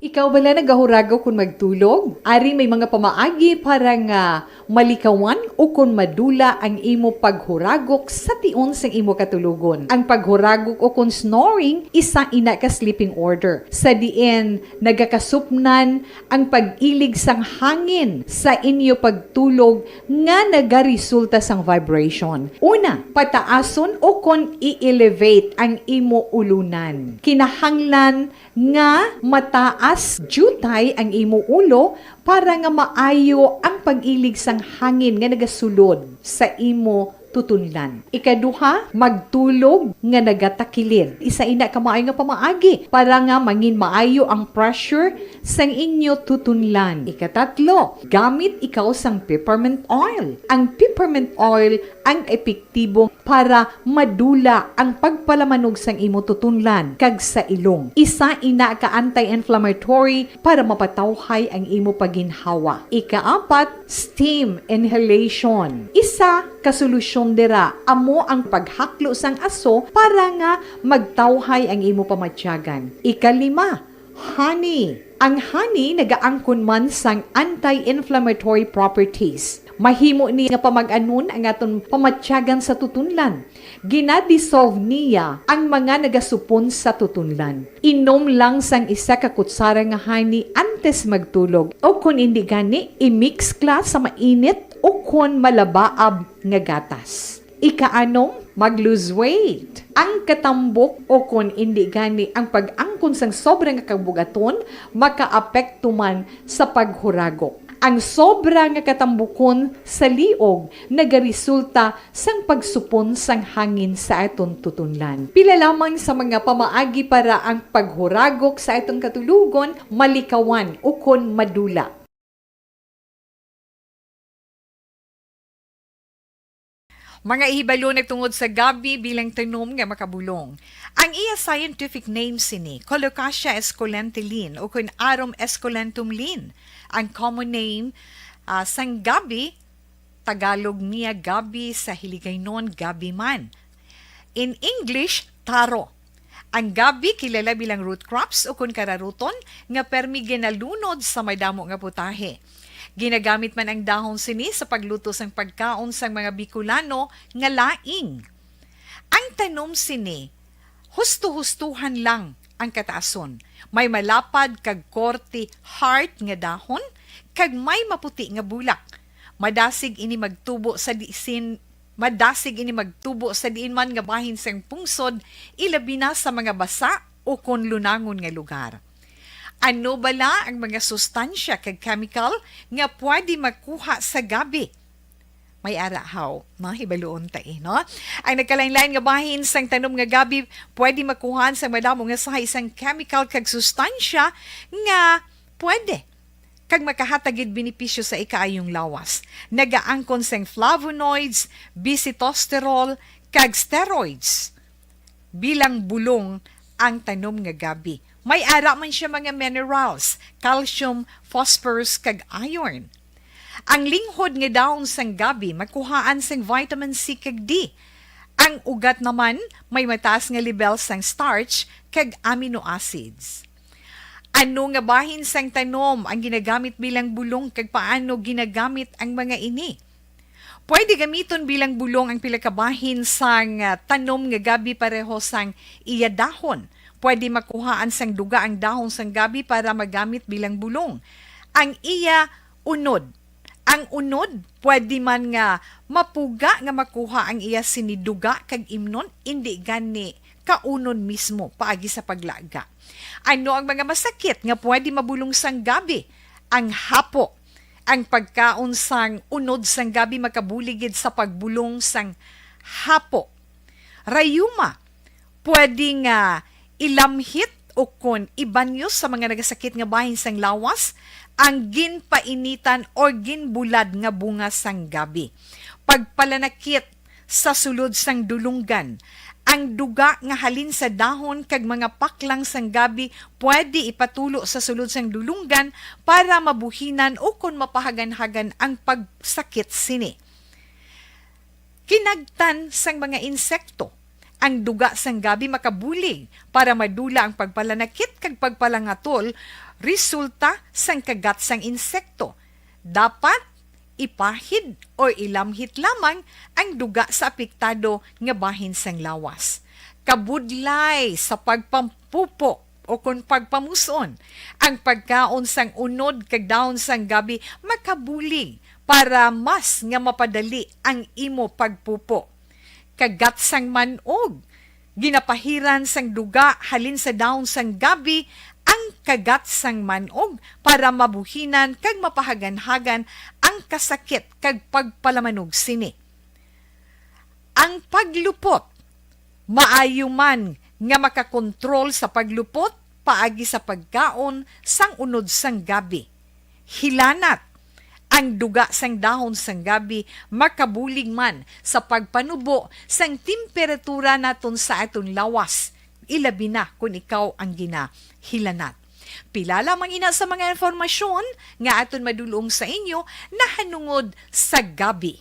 Ikaw bala nagahuragaw kung magtulog? Ari may mga pamaagi para nga malikawan o kung madula ang imo paghuragok sa tion sang imo katulugon. Ang paghuragok o kung snoring, isa ina ka sleeping order. Sa diin, nagakasupnan ang pag-ilig sang hangin sa inyo pagtulog nga nagaresulta sang vibration. Una, pataason o kung i-elevate ang imo ulunan. Kinahanglan nga mataas jutay ang imo ulo para nga maayo ang pag-ilig sang hangin nga nagasulod sa imo tutunlan. Ikaduha, magtulog nga nagatakilid. Isa ina ka maayo nga pamaagi para nga mangin maayo ang pressure sang inyo tutunlan. Ikatatlo, gamit ikaw sang peppermint oil. Ang peppermint oil ang epektibo para madula ang pagpalamanog sang imo tutunlan kag sa ilong. Isa ina ka anti-inflammatory para mapatawhay ang imo paginhawa. Ikaapat, steam inhalation. Isa ka solusyon dira amo ang paghaklo sang aso para nga magtawhay ang imo pamatyagan. Ikalima, honey. Ang honey nagaangkon man sang anti-inflammatory properties. Mahimo ni nga pamag-anon ang aton pamatyagan sa tutunlan. Ginadissolve niya ang mga nagasupon sa tutunlan. Inom lang sang isa ka kutsara nga honey antes magtulog. O kung hindi gani, i-mix kla sa mainit o kung malabaab nga gatas. Ikaanong, mag-lose weight. Ang katambok o kung hindi gani ang pag-angkon sang sobrang kabugaton, makaapekto man sa paghuragok. Ang sobra nga katambukon sa liog nagaresulta sang pagsupon sang hangin sa aton tutunlan. Pila lamang sa mga pamaagi para ang paghuragok sa atong katulugon malikawan o kon madula. Mga ihibalo nagtungod sa gabi bilang tanom nga makabulong. Ang iya scientific name sini, Colocasia esculentilin o kun Arum esculentum lin. Ang common name sang gabi, Tagalog niya gabi, sa Hiligaynon gabi man. In English, taro. Ang gabi kilala bilang root crops o kun kararuton nga permi ginalunod sa may damo nga putahe. Ginagamit man ang dahon sini sa pagluto sang pagkaon sang mga Bicolano nga laing. Ang tanom sini, husto-hustuhan lang ang kataason. May malapad kag korte heart nga dahon kag may maputi nga bulak. Madasig ini magtubo sa diin man nga bahin sang pungsod, ilabi na sa mga basa o kon lunangon nga lugar. Ano bala ang mga sustansya kag chemical nga pwede makuha sa gabi? May arahaw, hibaluon tayo, no? Ang nagkalain-lain nga bahin sang tanom nga gabi, pwede makuha sa madamo nga sa isang chemical kag sustansya nga pwede kag makahatagid benepisyo sa ikaayong lawas. Nagaangkon sang flavonoids, bisitosterol, kag steroids. Bilang bulong ang tanom nga gabi. May ara man siya mga minerals, calcium, phosphorus, kag iron. Ang linghod nga dahon sang gabi, makuhaan sang vitamin C kag D. Ang ugat naman, may mataas nga level sang starch kag amino acids. Ano nga bahin sang tanom ang ginagamit bilang bulong kag paano ginagamit ang mga ini? Pwede gamiton bilang bulong ang pila ka bahin sang tanom nga gabi pareho sang iya dahon. Pwede makuhaan sang duga ang dahon sang gabi para magamit bilang bulong. Ang iya unod. Ang unod, pwede man nga mapuga nga makuha ang iya siniduga kag imnon, hindi gani kaunon mismo paagi sa paglaga. Ano ang mga masakit nga pwede mabulong sang gabi? Ang hapo. Ang pagkaon sang unod sang gabi makabuligid sa pagbulong sang hapo. Rayuma. Pwede nga ilamhit o kon ibanyo sa mga nagasakit nga bahin sang lawas ang ginpainitan o ginbulad nga bunga sang gabi. Pagpalanakit sa sulod sang dulunggan. Ang duga nga halin sa dahon kag mga paklang sang gabi pwede ipatulo sa sulod sang dulunggan para mabuhinan o kon mapahagan-hagan ang pagsakit sini. Kinagtan sang mga insekto. Ang duga sang gabi makabulig para madula ang pagpalanakit kag pagpalangatol resulta sang kagat sang insekto. Dapat ipahid o ilamhit lamang ang duga sa apektado nga bahin sang lawas. Kabudlay sa pagpampupo o kung pagpamuson, ang pagkaon sang unod kag dahon sang gabi makabulig para mas nga mapadali ang imo pagpupo. Kagat sang manog, ginapahiran sang duga halin sa dahon sang gabi ang kagat sang manog para mabuhinan kag mapahagan-hagan ang kasakit kag pagpalamanog sini. Ang paglupot, maayo man nga makakontrol sa paglupot paagi sa pagkaon sang unod sang gabi. Hilanat, ang duga sang dahon sang gabi makabulig man sa pagpanubo sang temperatura naton sa aton lawas. Ilabi na kung ikaw ang ginahilanat. Pila lamang ina sa mga informasyon nga aton madulong sa inyo na hanungod sa gabi.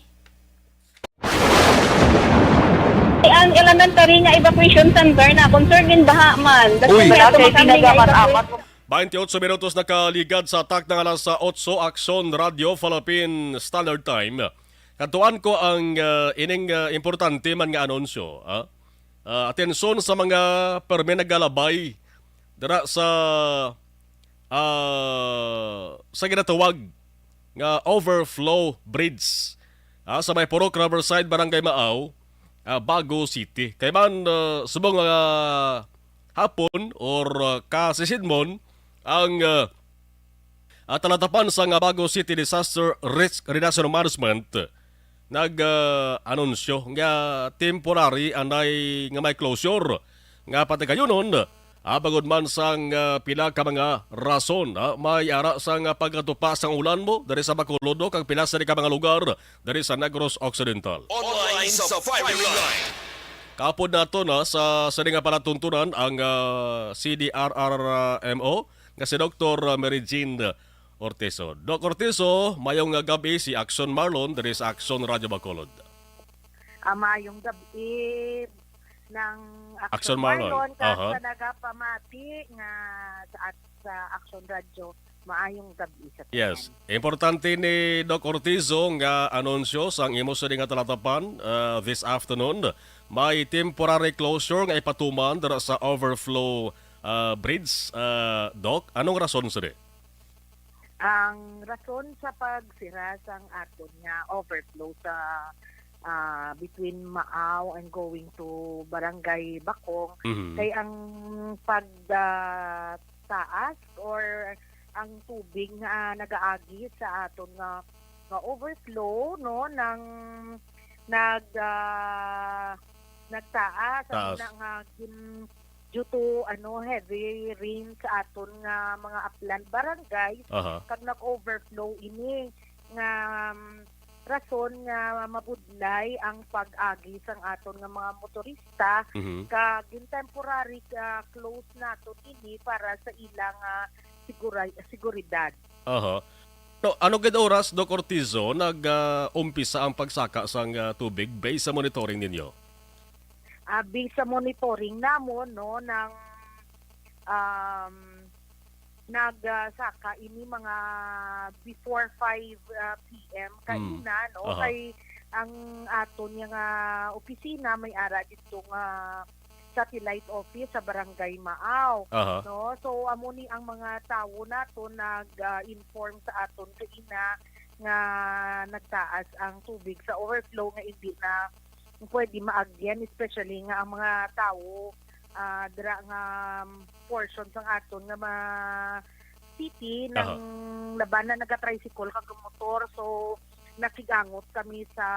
Ang elementary nga evacuation center na concern din baha man. Uy, pinagamat-amat. 28 minutos nakaligad sa atak ng alas 8 Aksyon Radio Philippine Standard Time. Katuan ko ang ining importante man nga anunsyo. Atensyon sa mga perme naggalabay dara sa ginatawag nga overflow bridge sa may Purok Riverside, Barangay Maaw, Bago City. Kay man subong hapon or kasisidmon ang talatapan sa Bago City Disaster Risk Reduction Management nag-anunsyo nga temporary anay nga may closure nga pati kayo nun Abagod man sang pila ka mga rason, may ara sang pagkatupa sang ulan mo dari sa Bacolod kag pila sa ka mga lugar dari sa Negros Occidental. Online sa Firing Line. Kapod nato na sa nga palatuntunan ang CDRRMO nga si Dr. Mary Jean Ortizo. Doc Ortizo, mayong gabi si Action Marlon dari sa Action Radio Bacolod. Mayong gabi ng Action Action Marlon. Marlon sa nagapamati nga sa Action Radio. Maayong gabi sa tanan. Yes. Importante ni Doc Ortizo nga anunsyo sang imo sa nga talatapan this afternoon. May temporary closure nga ipatuman dara sa overflow bridge. Doc, anong rason sa Ang rason sa pagsira sang aton nga overflow sa between Maaw and going to Barangay Bakong kay ang pagtaas or ang tubig nga nagaagi sa aton nga overflow no ng nagtaas ang nga due to heavy rain sa aton nga mga upland barangay kag nag-overflow ini nga rason nga mabudlay ang pag-agi sang aton nga mga motorista kag in temporary close nato ini para sa ilang seguridad. No, ano gid oras Doc Ortizo nag-umpisa ang pagsaka sang tubig based sa monitoring ninyo? Based sa monitoring namon no ng nagsaka ini mga before 5 PM kaina no kay ang aton nga opisina may ara dito nga satellite office sa Barangay Maaw no so amo ni ang mga tawo nato nag-inform sa aton kaina nga nagtaas ang tubig sa overflow nga hindi na pwede maagyan especially nga ang mga tawo dira nga portion sang aton nga city ng labanan naga-tricycle kag motor so nakigangot kami sa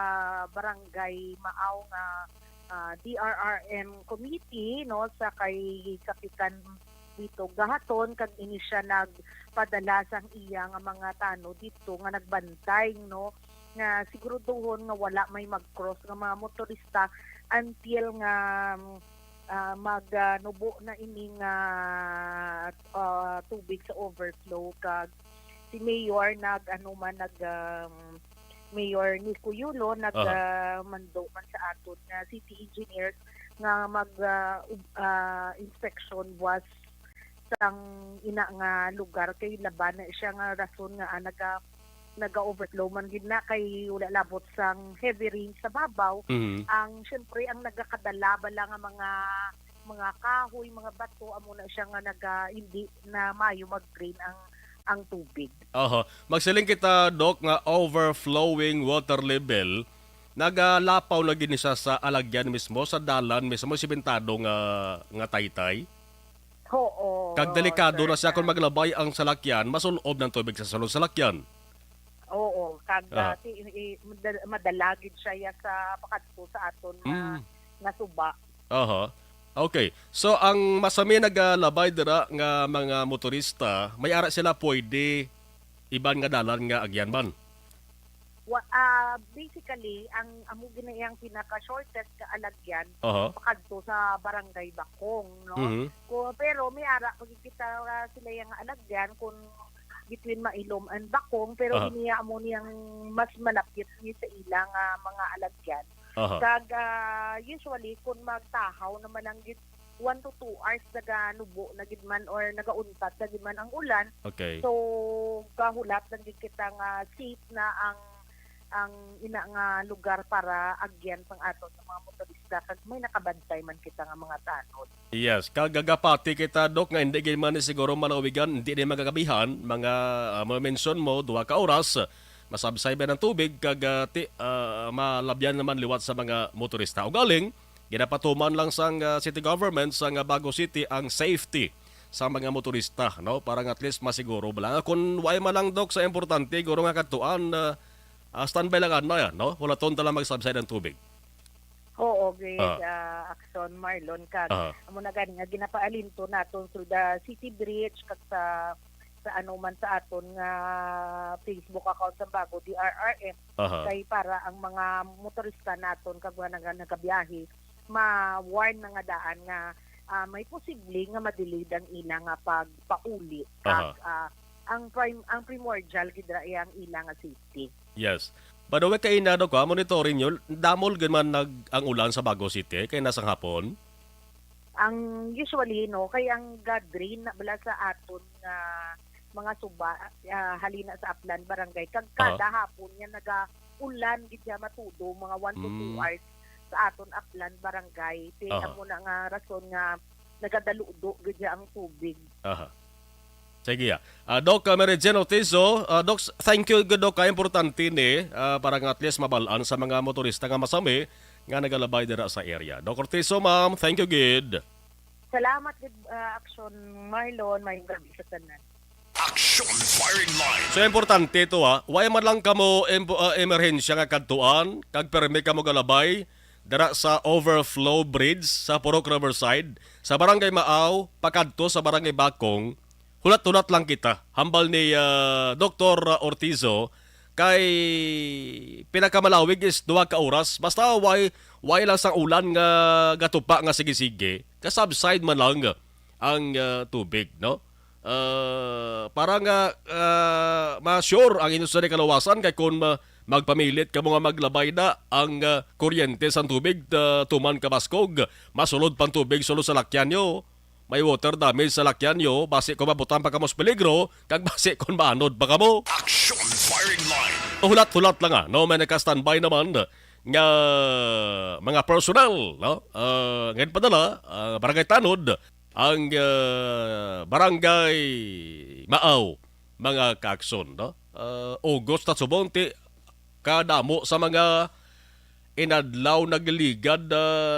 Barangay Maaw nga DRRM committee no sa kay kapitan dito gahaton kag ini siya nagpadala sang iya nga mga tano dito nga nagbantay no nga sigurudohon nga wala may mag-cross nga mga motorista until nga magnubo na ining tubig sa overflow kag si Mayor Mayor Nico Yulo mando man sa aton nga city engineers nga mag inspection was sang ina nga lugar kay laban na siya nga rason nga naga-overflow man gid na kay wala labot sang heavy rain sa babaw. Ang syempre ang nagakadala bala nga mga kahoy, mga bato amo na siya nga hindi na mayo mag-drain ang tubig. Magsiling kita Doc nga overflowing water level nagalapaw na gini siya sa alagyan mismo sa dalan mismo simentado nga taytay. Oo. Kag delikado na siya kung maglabay ang salakyan masulob ng tubig sa sulod salakyan. Oo, kag madalagid siya sa pakadto sa aton nga suba. Okay. So ang masami nagalabay dira nga mga motorista, may ara sila pwede iban nga dalan nga agyan man. Basically, ang amo ginayang pinaka shortest ka alagyan pakadto sa Barangay Bakong, no? Pero may ara pag kita sila yang alagyan kung between Mailom and Bakong pero iniya mo niyang mas malapit ni sa ilang mga alagyan. Kag usually kung magtahaw naman ang 1 to 2 hours naganubo na gid man or nagauntat na gid man ang ulan. So kahulat lang gid kita nga safe na ang ina nga lugar para agyan pang aton sa mga motorista kag may nakabantay man kita nga mga tanod. Yes, kagagapati kita Dok nga hindi gid man siguro malawigan, hindi din magagabihan mga mention mo 2 ka oras masabsay ba ng tubig kag malabyan naman liwat sa mga motorista. O galing ginapatuman lang sang city government sang Bago City ang safety sa mga motorista, no? Para at least masiguro bala kun way man lang Dok sa importante guro nga katuan standby lang na yan, no? Wala ton tala magsubside ng tubig. Oo, great. Action Marlon kag amo na gani nga ginapaalinto naton through the City Bridge kag sa ano man sa aton nga Facebook account sa Bago DRRM kay para ang mga motorista naton kag mga nagabiyahe ma-warn na nga daan nga may posible nga madelayed ang ila nga pagpauli kag ang primordial gid ra ang ila nga safety. Yes. By the way, kay inano ko, monitoring nyo, damol ganman ang ulan sa Bago City, kay nasang hapon? Ang usually, no, kay ang gathering na bala sa aton nga mga suba, halina sa Aplan Barangay, kag kada hapon yan naga-ulan, gidya matudo, mga 1 to 2 hours sa aton Aplan Barangay. Kaya mo na nga rason nga nagadaludo, gidya ang tubig. Sige. Doc, Meridian Ortizo, Doc, thank you, good Doc, importante ni para nga at least mabalaan sa mga motorista nga masami nga nagalabay dira sa area. Doc Ortizo, ma'am, thank you, good. Salamat, good Action Marlon, may gabi sa tanan. Action Firing Line. So, importante ito why man lang kamo emerhensya nga kadtuan, kag permi kamo galabay dira sa overflow bridge sa Purok Riverside, sa Barangay Maaw, pakadto sa Barangay Bakong. Hulat-hulat lang kita. Hambal ni Dr. Ortizo kay pinakamalawig is 2 ka oras. Basta why lang sa ulan nga gatupa nga sige-sige. Kasubside man lang ang tubig, no? Para nga ma-sure ang inyong kalawasan kay kung magpamilit ka mga maglabay na ang kuryente sa tubig tuman kabaskog. Masulod pang tubig sulod sa lakyan nyo. May water damage sa lakyan nyo, base ko mabutan pa kamo sa peligro, kag base kon maanod pa kamo. Action Firing Line. Hulat-hulat lang no, may naka-standby naman nga mga personnel, no? Ngayon padala, Barangay Tanod, ang Barangay Maaw, mga kaakson, no? August at Subonte, kadamo sa mga inadlaw nagligad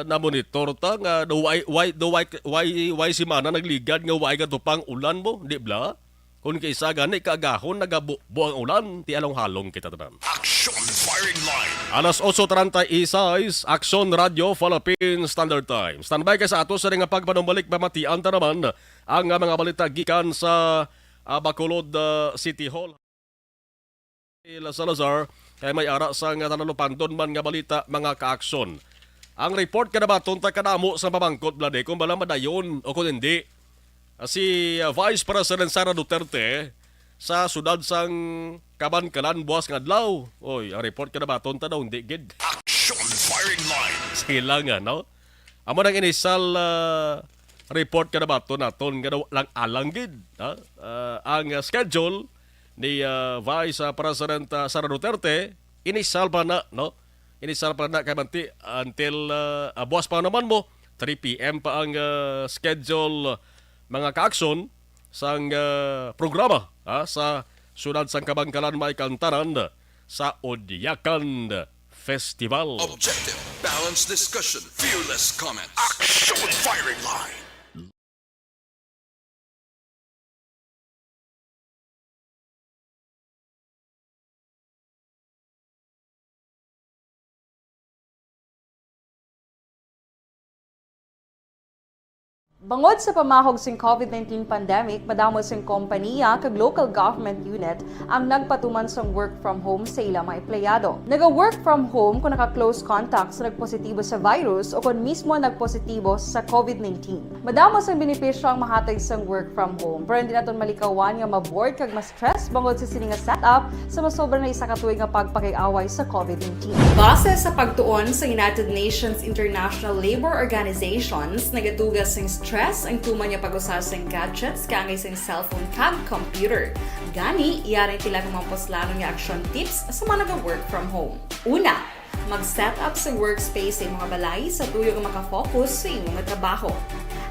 na monitor ta nga why si mana nagligad nga why katupang ulan mo di bla kun kaysa gani kaagahon nagabuo ang ulan ti along-halong kita tanan. Action Firing Line. Alas 8:36 Action Radio Philippine Standard Time. Standby ka sa ato sa nga pagpanumbalik mamatian ta naman ang mga balita gikan sa Bacolod City Hall. Salazar kay may ara sa nga tanalupandon man nga balita mga kaakson. Ang report kada baton ta kadamo sa pamangkot blade kung bala madayon o kung hindi. Si Vice President Sara Duterte sa sudad sang Kabankalan buwas nga adlaw. Oy, ang report kada baton ta daw hindi gid. Action Firing Line. Sila nga no. Amo nang inisal report kada baton naton nga lang alang gid. Ang schedule ni Vice President Sara Duterte, inisal pa na, no? Inisal pa na kay manti until buwas pa naman mo, 3 p.m. pa ang schedule mga kaakson sang programa sa sunod sang Kabangkalan may kantaran sa Odiakan Festival. Objective, balanced discussion, fearless comments. Action Firing Line. Bangod sa pamahog sing COVID-19 pandemic, madamo sing kompanya kag local government unit ang nagpatuman sang work from home sa ilang mga empleyado. Naga-work from home kung naka-close contacts na nagpositibo sa virus o kung mismo nagpositibo sa COVID-19. Madamo sang benepisyo ang mahatag sang work from home, pero hindi naton malikawan nga ma-bored kag ma-stress bangod sa sini nga setup sa masobra na isa ka tuig nga pagpakiaway sa COVID-19. Base sa pagtuon sa United Nations International Labour Organizations, nagatugas sing stress ang tuman niya pag-usar sa gadgets kangay sa cellphone kag computer. Gani, iyarin tila kung mga poslanong nga action tips sa mga nag-work from home. Una, mag-set up sa workspace sa mga balay sa tuyo nga makafocus sa imong trabaho.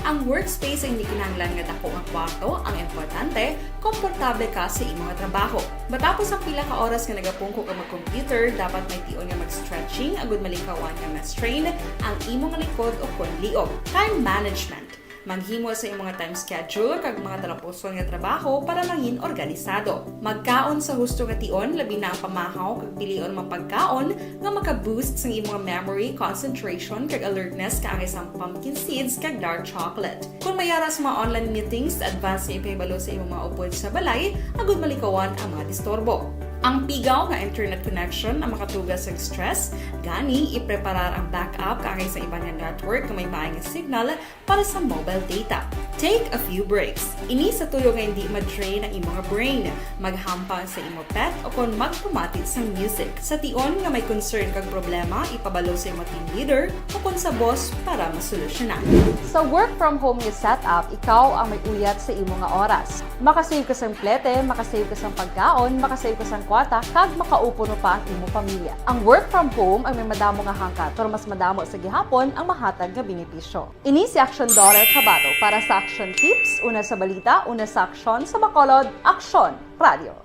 Ang workspace ay hindi kinahanglan nga dako nga kwarto, ang importante, komportable ka sa imong trabaho. Matapos ang pila ka oras nga nagapungko ka mag-computer, dapat may tion nga mag-stretching agud malikawan nga ma-strain ang imong likod o kon liog. Time management. Maghimo sa imong mga time schedule kag mga talapuson nga trabaho para mangin organisado. Magkaon sa husto nga tion, labi na ang pamahaw kag pilion mga pagkaon nga maka-boost sa imong memory, concentration kag alertness kaangay sa pumpkin seeds kag dark chocolate. Kung mayara sa mga online meetings, advance nga ipahibalo sa imong mga upod sa balay, agud malikawan ang mga disturbo. Ang pigaw nga internet connection ang makatugas sa stress, gani ipreparar ang backup kaangay sa ibang network na may maayong signal para sa mobile data. Take a few breaks. Ini sa tuyo nga hindi ma-drain ang imong brain. Maghampang sa imong pet o kung magpumatid sa music. Sa tion nga may concern kag problema, ipabalo sa imong team leader o kung sa boss para masolusyonan. Sa work from home nga setup, ikaw ang may uyat sa imong nga oras. Makasave ka sa plete, makasave ka sa pagkaon, makasave ka sa kwata, kag makaupo no pa ang imong pamilya. Ang work from home ay may madamo nga hangkat, pero mas madamo sa gihapon ang mahatag nga benepisyo. Ini si Action Daughter Kabato para sa Action Tips, una sa balita, una sa aksyon, sa Bacolod, Aksyon Radio.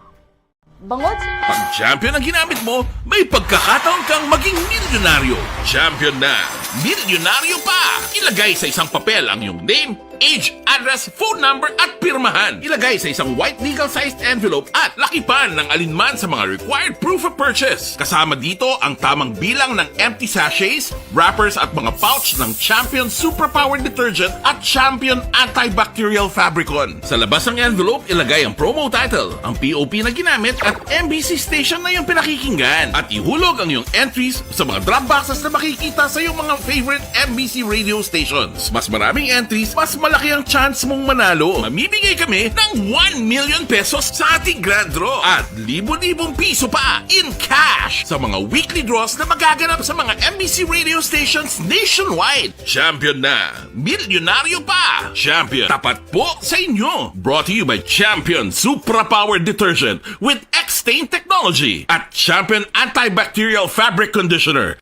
Bangod sa... Pag champion ang ginamit mo, may pagkakataon kang maging milyonaryo. Champion na! Milyonaryo pa! Ilagay sa isang papel ang iyong name, age, address, phone number at pirmahan. Ilagay sa isang white legal-sized envelope at lakipan ng alinman sa mga required proof of purchase. Kasama dito ang tamang bilang ng empty sachets, wrappers at mga pouch ng Champion Superpower Detergent at Champion Antibacterial Fabricon. Sa labas ng envelope, ilagay ang promo title, ang POP na ginamit at MBC station na yung pinakikinggan. At ihulog ang iyong entries sa mga drop boxes na makikita sa iyong mga favorite MBC radio stations. Mas maraming entries, mas malaki ang chance mong manalo. Mamimigay kami ng 1 million pesos sa ating grand draw at libo-libong piso pa in cash sa mga weekly draws na magaganap sa mga MBC radio stations nationwide. Champion na! Milyonaryo pa! Champion, tapat po sa inyo! Brought to you by Champion Superpower Detergent with X-Stain Technology at Champion Antibacterial Fabric Conditioner.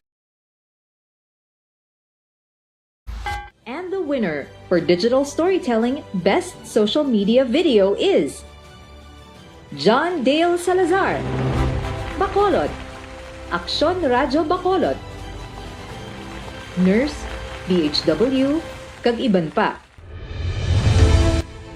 And the winner for Digital Storytelling Best Social Media Video is John Dale Salazar, Bacolod, Aksyon Radio Bacolod, Nurse, BHW, kag iban pa.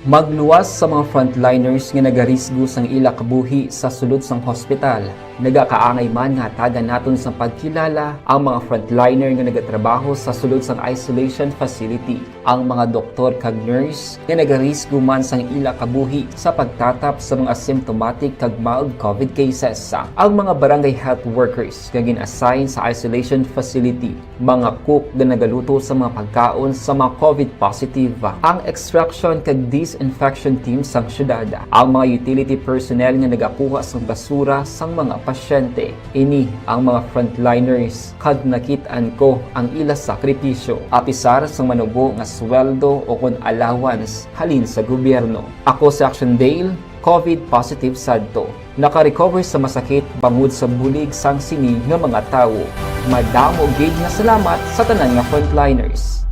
Magluwas sa mga frontliners nga nagarisgo sang ila kabuhi sa sulod sang hospital. Nagakaangay man nga hatagan naton sa pagkilala ang mga frontliner nga nagatrabaho sa sulod sang isolation facility. Ang mga doktor kag nurse nga nagarisgo man sang ila kabuhi sa pagtatap sa mga symptomatic kag mild COVID cases. Ang mga barangay health workers nga gin-assign sa isolation facility, mga cook nga nagaluto sa mga pagkaon sa mga COVID positive. Ang extraction kag disinfection team sang syudad, ang mga utility personnel nga nagakuha sang basura sang mga pasyente. Ini ang mga frontliners kad nakitaan ko ang ila sakripisyo apisar sang manubo nga sweldo o kon allowance halin sa gobyerno. Ako si Action Dale, COVID positive sadto. Naka-recover sa masakit bangod sa bulig sang sini nga mga tawo. Madamo gid na salamat sa tanan nga frontliners.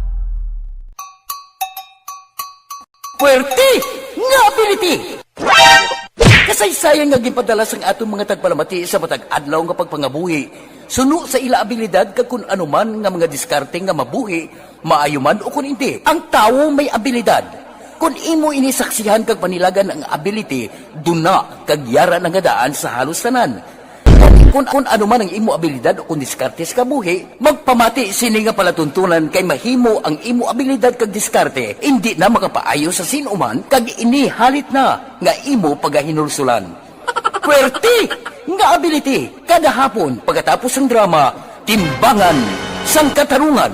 Puwerte nga ability! Kasaysayan nga gipadala sang atong mga tagpalamati sa matag adlaw nga pagpangabuhi. Suno sa ila abilidad kag kun anuman nga mga diskarte nga mabuhi, maayo man o kun hindi. Ang tawo may abilidad. Kung imo inisaksihan kag panilagan ang ability, duna kag yara nga daan sa halos tanan. Kung anuman ang imo abilidad o kung diskarte sa kabuhi, magpamati sini nga palatuntunan kay mahimo ang imo abilidad kag diskarte, hindi na makapaayo sa sinuman kag ini halit na nga imo pagahinulsulan. Puwerte nga ability kada hapon pagkatapos ng drama, Timbangan sang Katarungan.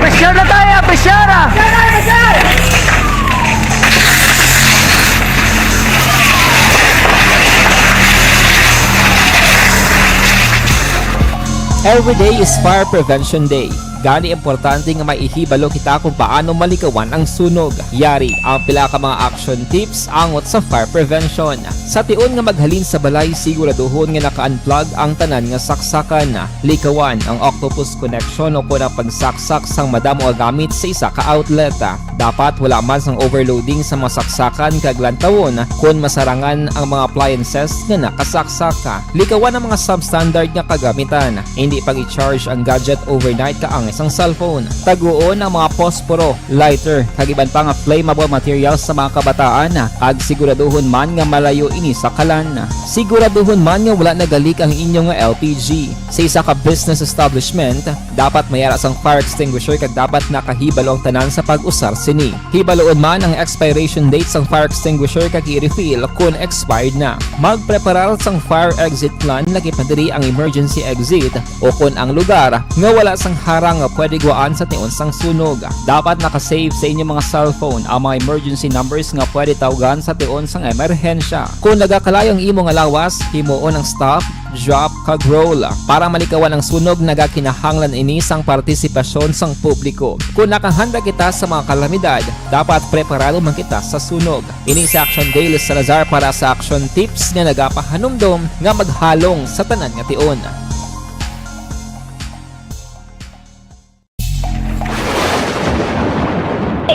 Presyar na tayo! Presyara! Every day is Fire Prevention Day. Gani importante nga maihibalo kita kung paano malikawan ang sunog. Yari ang pila ka mga action tips angot sa fire prevention. Sa tion nga maghalin sa balay, siguraduhon nga naka-unplug ang tanan nga saksakan. Likawan ang octopus connection o kung ang pagsaksak sang madamo gamit sa isa ka outlet. Dapat wala man sang overloading sa masaksakan kag lantawon kung masarangan ang mga appliances nga nakasaksaka. Likawan ang mga substandard nga kagamitan. Hindi pag i-charge ang gadget overnight kaang isang cellphone. Taguon ang mga posporo, lighter, kag iban pa nga flammable materials sa mga kabataan. Ag siguraduhon man nga malayo ini sa kalan. Siguraduhon man nga wala nagalik ang inyong nga LPG. Sa isa ka business establishment, dapat mayara sang fire extinguisher kag dapat nakahibalo ang tanan sa pag-usar sini. Hibaloon man ang expiration date sang fire extinguisher kag i-refill kung expired na. Magpreparar sang fire exit plan lagi pa diri ang emergency exit o kung ang lugar nga wala sang harang nga pwede guaan sa tion sang sunog. Dapat nakasave sa inyong mga cellphone ang mga emergency numbers nga pwede tawagan sa tion sang emerhensya. Kung nagakalayo ang imo nga lawas, himuon ang stop, drop kag roll para malikawan ang sunog. Nagakinahanglan ini sang partisipasyon sang publiko. Kung nakahanda kita sa mga kalamidad, dapat preparado man kita sa sunog. Ini sa Action Daily Salazar para sa action tips nga nagapahanumdom nga maghalong sa tanan nga tion.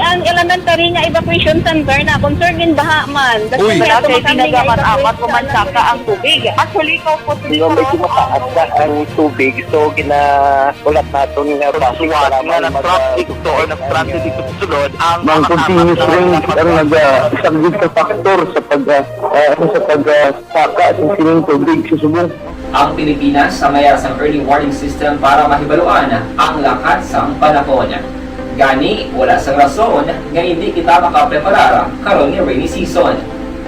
Ang elementary nga evacuation center na concern din baha man. Uy, kasi pinagaman-amat kumansaka ang tubig. Actually, ikaw po dito medyo mataas na ang tubig. So, ulat natin nga pasuwag nga ng traffic or ng traffic dito sa sulod. Ang continuous rain ang isang good factor sa pagsaka at sining tubig sa subong. Ang Pilipinas sa mayroon sa early warning system para mahibaluan ang lakat sa panahon. Gani, wala sang rason nga hindi kita makapreparar karon ni rainy season.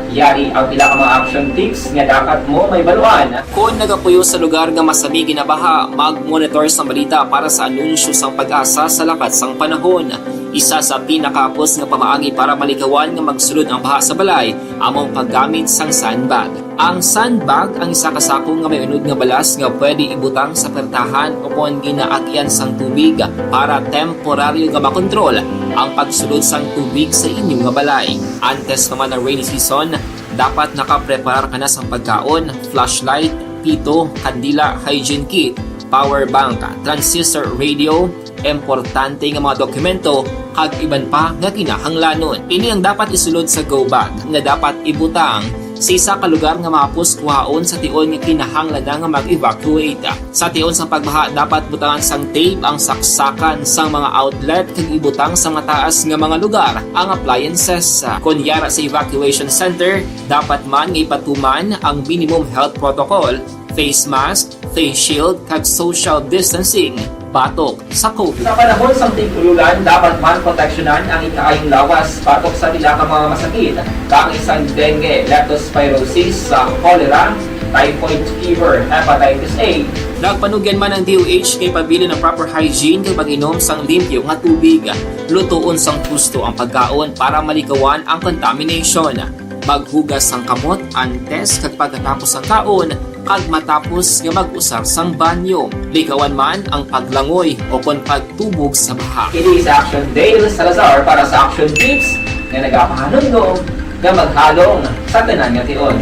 Yari ang pila ka mga action tips nga dapat mo may baluan. Kung nagapuyo sa lugar nga masabi ginabaha, mag-monitor sa balita para sa anunsyo sang pag-asa sa lakat sang panahon. Isa sa pinakapos nga pamaagi para malikawan nga magsulod ang baha sa balay, among paggamit sang sandbag. Ang sandbag ang isa ka sako nga may unod nga balas nga pwede ibutang sa pertahan o kung ginaagyan sang tubig para temporaryo nga makontrol ang pagsulod sang tubig sa inyong nga balay. Antes naman ng rainy season, dapat nakapreparar ka na sang pagkaon, flashlight, pito, kandila, hygiene kit, power bank, transistor radio, importante nga mga dokumento kag iban pa nga kinahanglanon. Ini ang dapat isulod sa go bag nga dapat ibutang sa isa ka lugar nga mapos kuhaon sa tion nga kinahanglan nga mag-evacuate. Sa tion sa pagbaha, dapat butangan sang tape ang saksakan sang mga outlet kag ibutang sa mataas nga mga lugar ang appliances. Kunyara sa evacuation center, dapat man nga ipatuman ang minimum health protocol, face mask, face shield kag social distancing batok sa COVID. Sa panahon sa tigululan, dapat man proteksyonan ang ikaayong lawas batok sa pila ka mga masakit, kang isang dengue, leptospirosis, cholera, typhoid fever, hepatitis A. Nagpanugyan man ang DOH kay pabili ng proper hygiene kay pag-inom sang limpyo nga tubig. Lutuon sang gusto ang pagkaon para malikawan ang contamination. Maghugas sang kamot antes kag pagkatapos ang kaon kag matapos nga mag-usar sang banyo. Likawan man ang paglangoy o kon pagtubog sa baha. Kini sa Action Daily Salazar para sa action tips nga nagapahanundong nga maghalong sa tanan nga tion.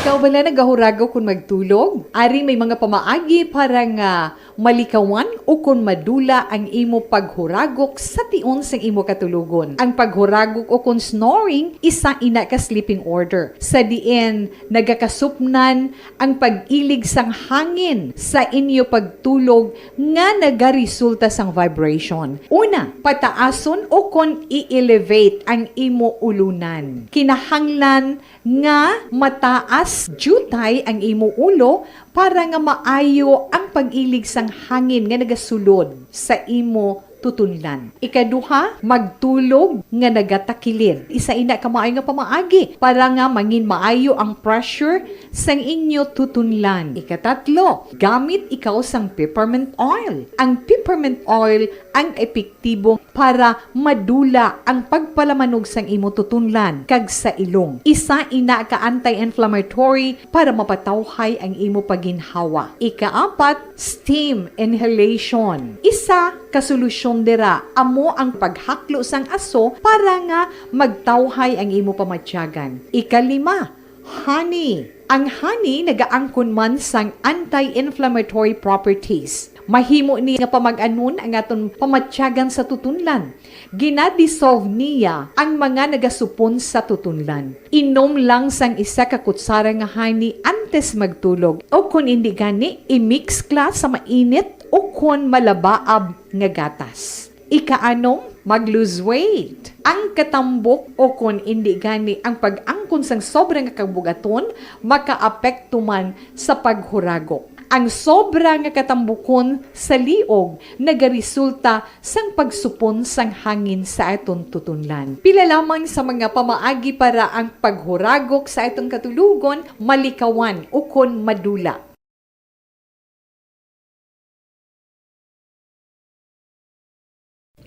Ikaw bala nagahurago kung magtulog? Ari may mga pamaagi para nga malikawan o kung madula ang imo paghuragok sa tion sang imo katulugon. Ang paghuragok o kung snoring, isa ina ka sleeping order. Sa diin, nagakasupnan ang pag-ilig sang hangin sa inyo pagtulog nga nagaresulta sang vibration. Una, pataason o kung i-elevate ang imo ulunan. Kinahanglan nga mataas jutay ang imo ulo para nga maayo ang pag-ilig sang hangin nga nagasulod sa imo tutunlan. Ikaduha, magtulog nga nagatakilid. Isa ina ka maayo nga pamaagi para nga mangin maayo ang pressure sang inyo tutunlan. Ikatatlo, gamit ikaw sang peppermint oil. Ang peppermint oil ang epektibo para madula ang pagpalamanog sang imo tutunlan kag sa ilong. Isa ina ka anti-inflammatory para mapatawhay ang imo paginhawa. Ikaapat, steam inhalation. Isa ka solusyon dira amo ang paghaklo sang aso para nga magtawhay ang imo pamatyagan. Ikalima, honey. Ang honey nagaangkon man sang anti-inflammatory properties. Mahimo ni nga pamag-anon ang aton pamatyagan sa tutunlan. Ginadissolve niya ang mga nagasupon sa tutunlan. Inom lang sang isa ka kutsara nga honey antes magtulog. O kung hindi gani, i-mix class sa mainit o kung malabaab nga gatas. Ikaanom, mag-lose weight. Ang katambok o kung hindi gani ang pag-angkon sang sobrang kabugaton, makaapekto man sa paghuragok. Ang sobra nga katambukon sa liog nagaresulta sang pagsupon sang hangin sa aton tutunlan. Pila lamang sa mga pamaagi para ang paghuragok sa aton katulugon malikawan o kon madula.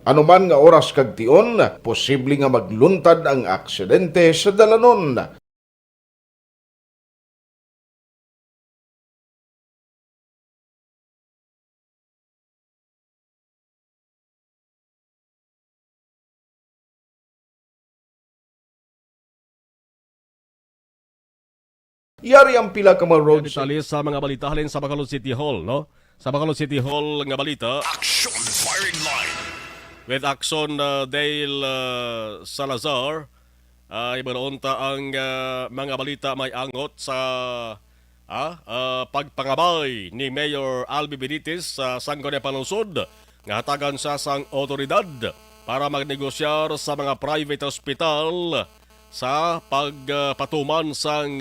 Anuman nga oras kag tion, posible nga magluntad ang aksidente sa dalanon. Yari ang pila ka mga road Detalye sa mga balita halin sa Bacolod City Hall, no? Sa Bacolod City Hall nga balita. Action firing line. With Action Dale Salazar, ibanoonta ang mga balita may angot sa pagpangabay ni Mayor Albi Benitez sa Sangguniang Palusod nga hatagan sa sang otoridad para magnegosyar sa mga private hospital sa pagpatuman sang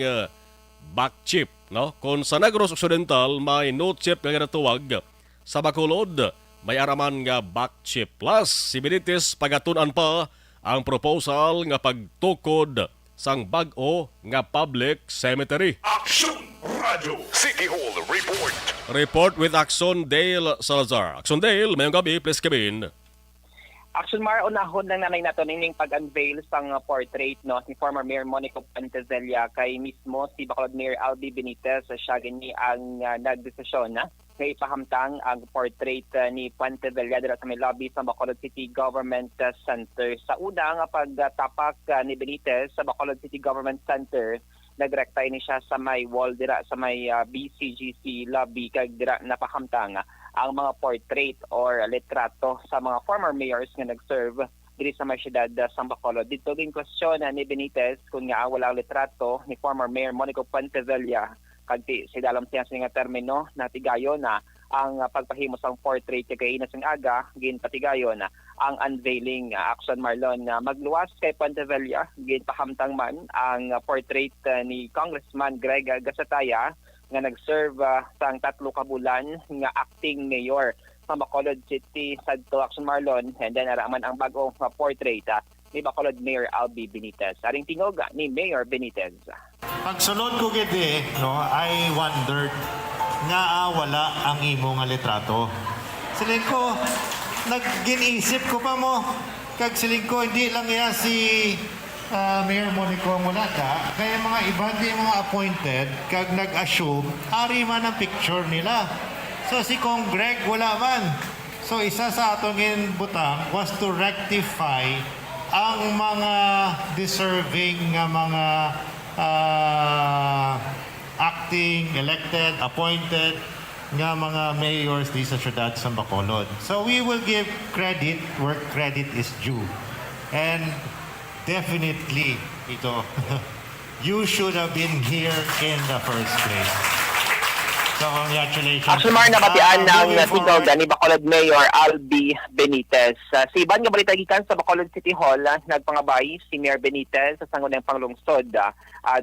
back chip, no? Kung sa Negros Occidental may no chip nga ginatuwag, sa Bacolod may araman nga back chip. Plus, si Benitez pagatunan pa ang proposal nga pagtukod sang bag-o nga public cemetery. Action Radio City Hall report. Report with Action Dale Salazar. Action Dale, mayong gabi, please come in. Action Mar, unahon lang nanay nato ning pag-unveil sang portrait no ni former Mayor Monico Pantezella kay mismo si Bacolod Mayor Albi Benitez. Siya gani ang nagdesisyon na ipahamtang ang portrait ni Pantezella dira sa may lobby sa Bacolod City Government Center. Sa una nga pagtapak ni Benitez sa Bacolod City Government Center, nagrektay ni siya sa may wall dira sa may BCGC lobby kag dira napahamtang ang mga portrait or litrato sa mga former mayors nga nag-serve diri sa may siyudad sa Bacolod. Dito ging question ni Benitez kung nga wala litrato ni former Mayor Monico Pantezella kag si dalam siya nga termino na tigayon na ang pagpahimo sang portrait kay ina sang aga gin patigayon ang unveiling Action Marlon magluwas kay Pantezella gin pahamtang man ang portrait ni Congressman Greg Gasataya nga nag-serve sang 3 ka bulan nga acting mayor sa Bacolod City sadto Action Marlon, and then araman ang bagong portrait ni Bacolod Mayor Albi Benitez. Aring tingog ni Mayor Benitez. Pagsulod ko gid no, I wondered nga wala ang imo nga litrato. Siling ko nagginisip ko pa mo kag siling ko hindi lang ya si Mayor Monico ang wala ka, kaya mga iba di mga appointed kag nag-assume ari man ang picture nila. So si Kong Greg wala man. So isa sa atong ginbutang was to rectify ang mga deserving nga mga acting, elected, appointed nga mga mayors di sa syudad sa Bacolod. So we will give credit where credit is due. And definitely, ito, you should have been here in the first place. So, congratulations. Action Mar, nabatian ng tingog ni Bacolod Mayor Albi Benitez. Si Iban nga balita gikan sa Bacolod City Hall, nagpangabay si Mayor Benitez sa sangunang panglungsod.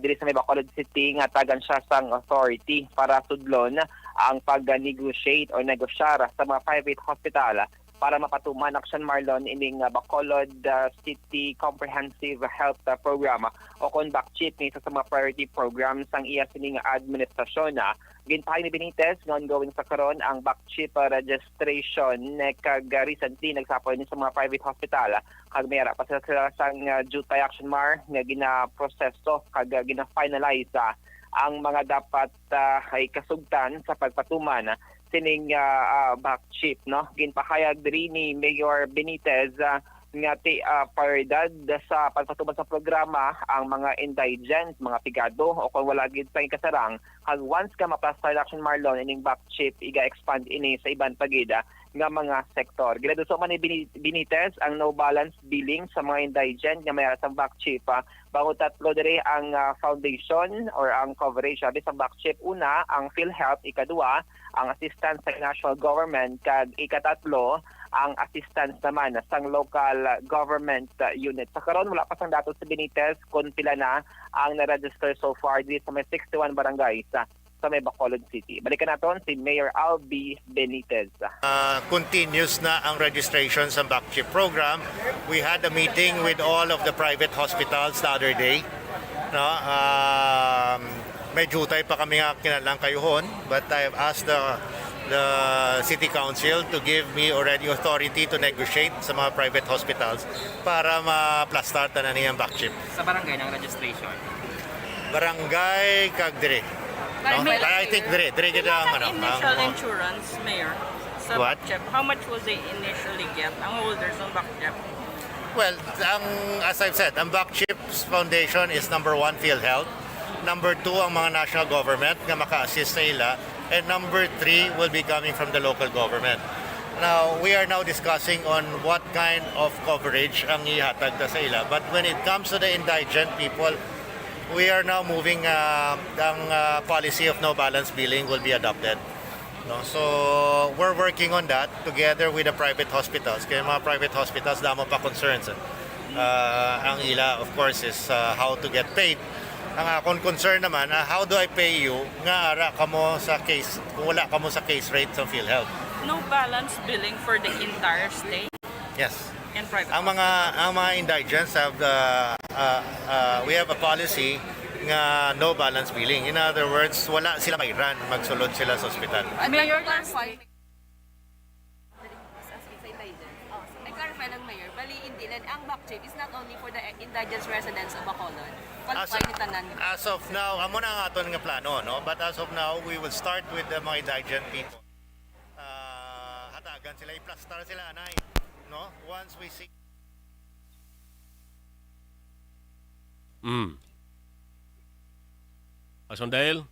Diri sa may Bacolod City nga tagan siya sang authority para sudlon ang pag-negotiate o negosyar sa mga private hospital para mapatuman Action Marlon ining Bacolod City Comprehensive Health Program o kung BACCHIP ni sa mga priority programs ang iya sining administrasyon. Ginpahay ni Benitez nga ongoing sa karon ang BACCHIP registration kag recently nagsapoy ni sa mga private hospital kag mayara pa sa sang Jutay Action Mar nga gina-proseso kag gina-finalize ang mga dapat ay kasugtan sa pagpatuman sining BACCHIP, no? Ginpahayag diri ni Mayor Benitez nga prioridad sa pagpatuman sa programa ang mga indigent, mga pigado o kung wala gid sa kasarang kag once ka ma-plaster Action Marlon ining BACCHIP iga-expand ini sa ibang pagida nga mga sektor. Ginaduso man ni Benitez ang no balance billing sa mga indigent nga mayara sa BACCHIP. Bago tatlo diri ang foundation or ang coverage sa BACCHIP. Una, ang PhilHealth, ikadua, ang assistance sa national government, kag ikatatlo, ang assistance naman sa local government unit. Sa karon wala pa sang datos sa Benitez kung pila na ang na-register so far dito sa may 61 barangays sa may Bacolod City. Balikan naton si Mayor Albi Benitez. Continuous na ang registration sa BACCHIP program. We had a meeting with all of the private hospitals the other day. No, may jutay pa kami nga kinalang kayuhon, but I have asked the City Council to give me already authority to negotiate sa mga private hospitals para ma-plastar na niyang BACCHIP. Sa barangay ng registration? Barangay kag dire. No? I think dire kita ang ano. Initial insurance, Mayor, sa What? BACCHIP. How much will they initially get ang holders ng BACCHIP? Well, as I've said, ang BACCHIP's foundation is number 1, PhilHealth. Number 2, ang mga national government nga maka-assist sa ila. And number 3 will be coming from the local government. Now, we are now discussing on what kind of coverage ang ihatag sa ila. But when it comes to the indigent people, we are now moving, ang policy of no balance billing will be adopted. No? So, we're working on that together with the private hospitals. Kaya mga private hospitals, damo pa concerns. Ang ila, of course, is how to get paid. Ang akong concern naman, how do I pay you nga ara kamo sa case, kung wala kamo sa case rate sa PhilHealth? No balance billing for the entire state? Yes. And private Ang mga indigents have we have a policy nga no balance billing. In other words, wala sila mayran, magsulod sila sa ospital. Mayor, clarify. Clarify lang, Mayor. Bali, indilan, ang BACCHIP is not only for the indigent residents of Bacolod. As of now, amo na ang aton nga plano, no? But as of now, we will start with the mga indigent people. Hatagan sila, i-plastar sila, anay. No? Once we see... Action Dale?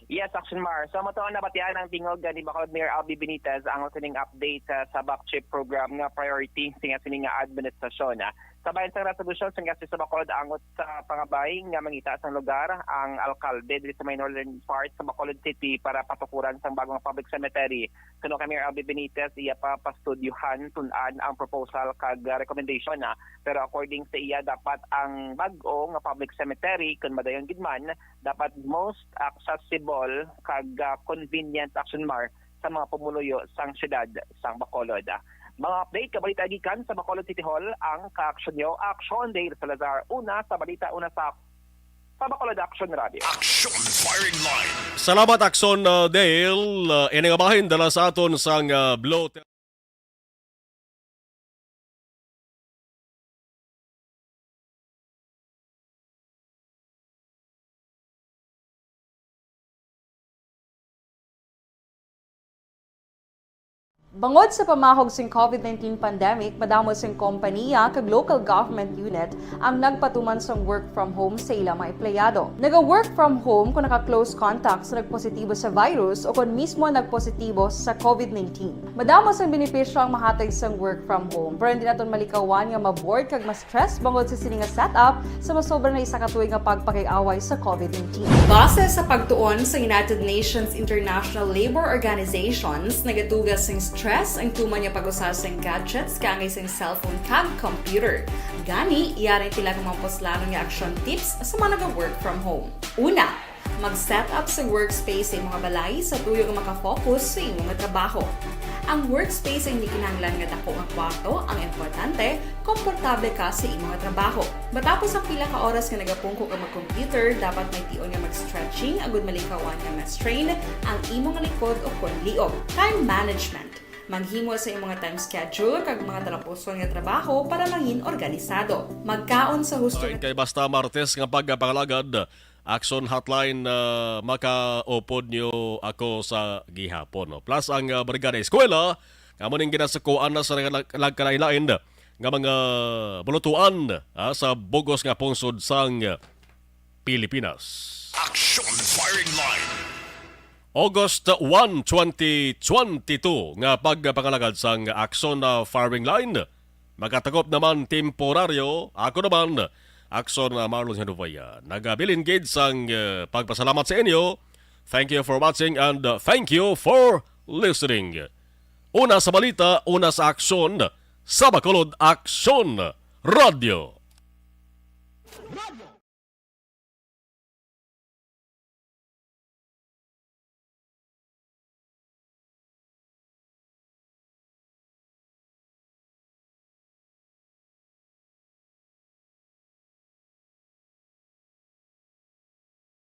Yes, Action Mar. So, matuon na batian ang tingog ni Bacolod Mayor Albi Benitez ang sining update sa BACCHIP program nga priority sining nga administrasyon. Sabayan sa resolution sa sa Bacolod angot sa pangabay nga mangita sa lugar ang alkalde dito sa may northern part sa Bacolod City para patukuran sa bagong public cemetery. Kuno kay Mayor Albi Benitez iya pa pastudyuhan tun-an ang proposal kag recommendation pero according sa iya dapat ang bag-o nga public cemetery kun madayon gid man dapat most accessible kag convenient Action Mar sa mga pumuluyo sang syudad sang Bacolod. Mga update, kabalita gikan sa Bacolod City Hall, ang ka-action nyo, Action Dale Salazar, una sa balita, una sa Bacolod Action Radio. Action Firing Line. Salamat Action Dale. Iningabahin dala sa aton sang blow. Bangod sa pamahog sing COVID-19 pandemic, madamo sing kompanya kag local government unit ang nagpatuman sang work from home sa ilang mga empleyado. Naga-work from home kung naka-close contact sa nagpositibo sa virus o kung mismo nagpositibo sa COVID-19. Madamo sang benepisyo ang mahatag sang work from home, pero hindi naton malikawan nga maboard kag ma-stress bangod sa sini nga setup sa masobra na isa ka tuig nga pagpakiaway sa COVID-19. Base sa pagtuon sa United Nations International Labour Organizations, nagatugas sing stress ang tuman niya pag-usar sa gadgets kangay sa cellphone kag computer. Gani, iyaring tila ng mga poslano nga action tips sa mga nag-work from home. Una, mag-set up sa workspace sa mga balay sa tuyo nga makafocus sa imong trabaho. Ang workspace ay hindi kinahanglan nga dako ang kwarto, ang importante, komportable ka sa imong nga trabaho. Matapos ang pila ka oras nga nagapungko ka mag-computer, dapat may tion nga mag-stretching agud malikawan nga ma-strain ang imong nga likod o kon liog. Time management. Maghimo sa imong nga time schedule kag mga talapuson nga trabaho para mangin organisado. Magkaon sa husto Kay basta Martes nga pagpangalagad, action hotline makaupod nyo ako sa gihapon. No? Plus ang Brigada Eskwela, kamo ning ginasakuan na sa nagkalain-lain nga mga bulutuan sa bugos nga pungsod sang Pilipinas. Action firing line. August 1, 2022 nga pagpangalagad sang Action Firing Line. Magkatakop naman temporaryo, ako naman, Action Marlon Henovaya. Nagabilin gid sang pagpasalamat sa inyo. Thank you for watching and thank you for listening. Una sa balita, una sa aksyon, sa Bacolod Action Radio.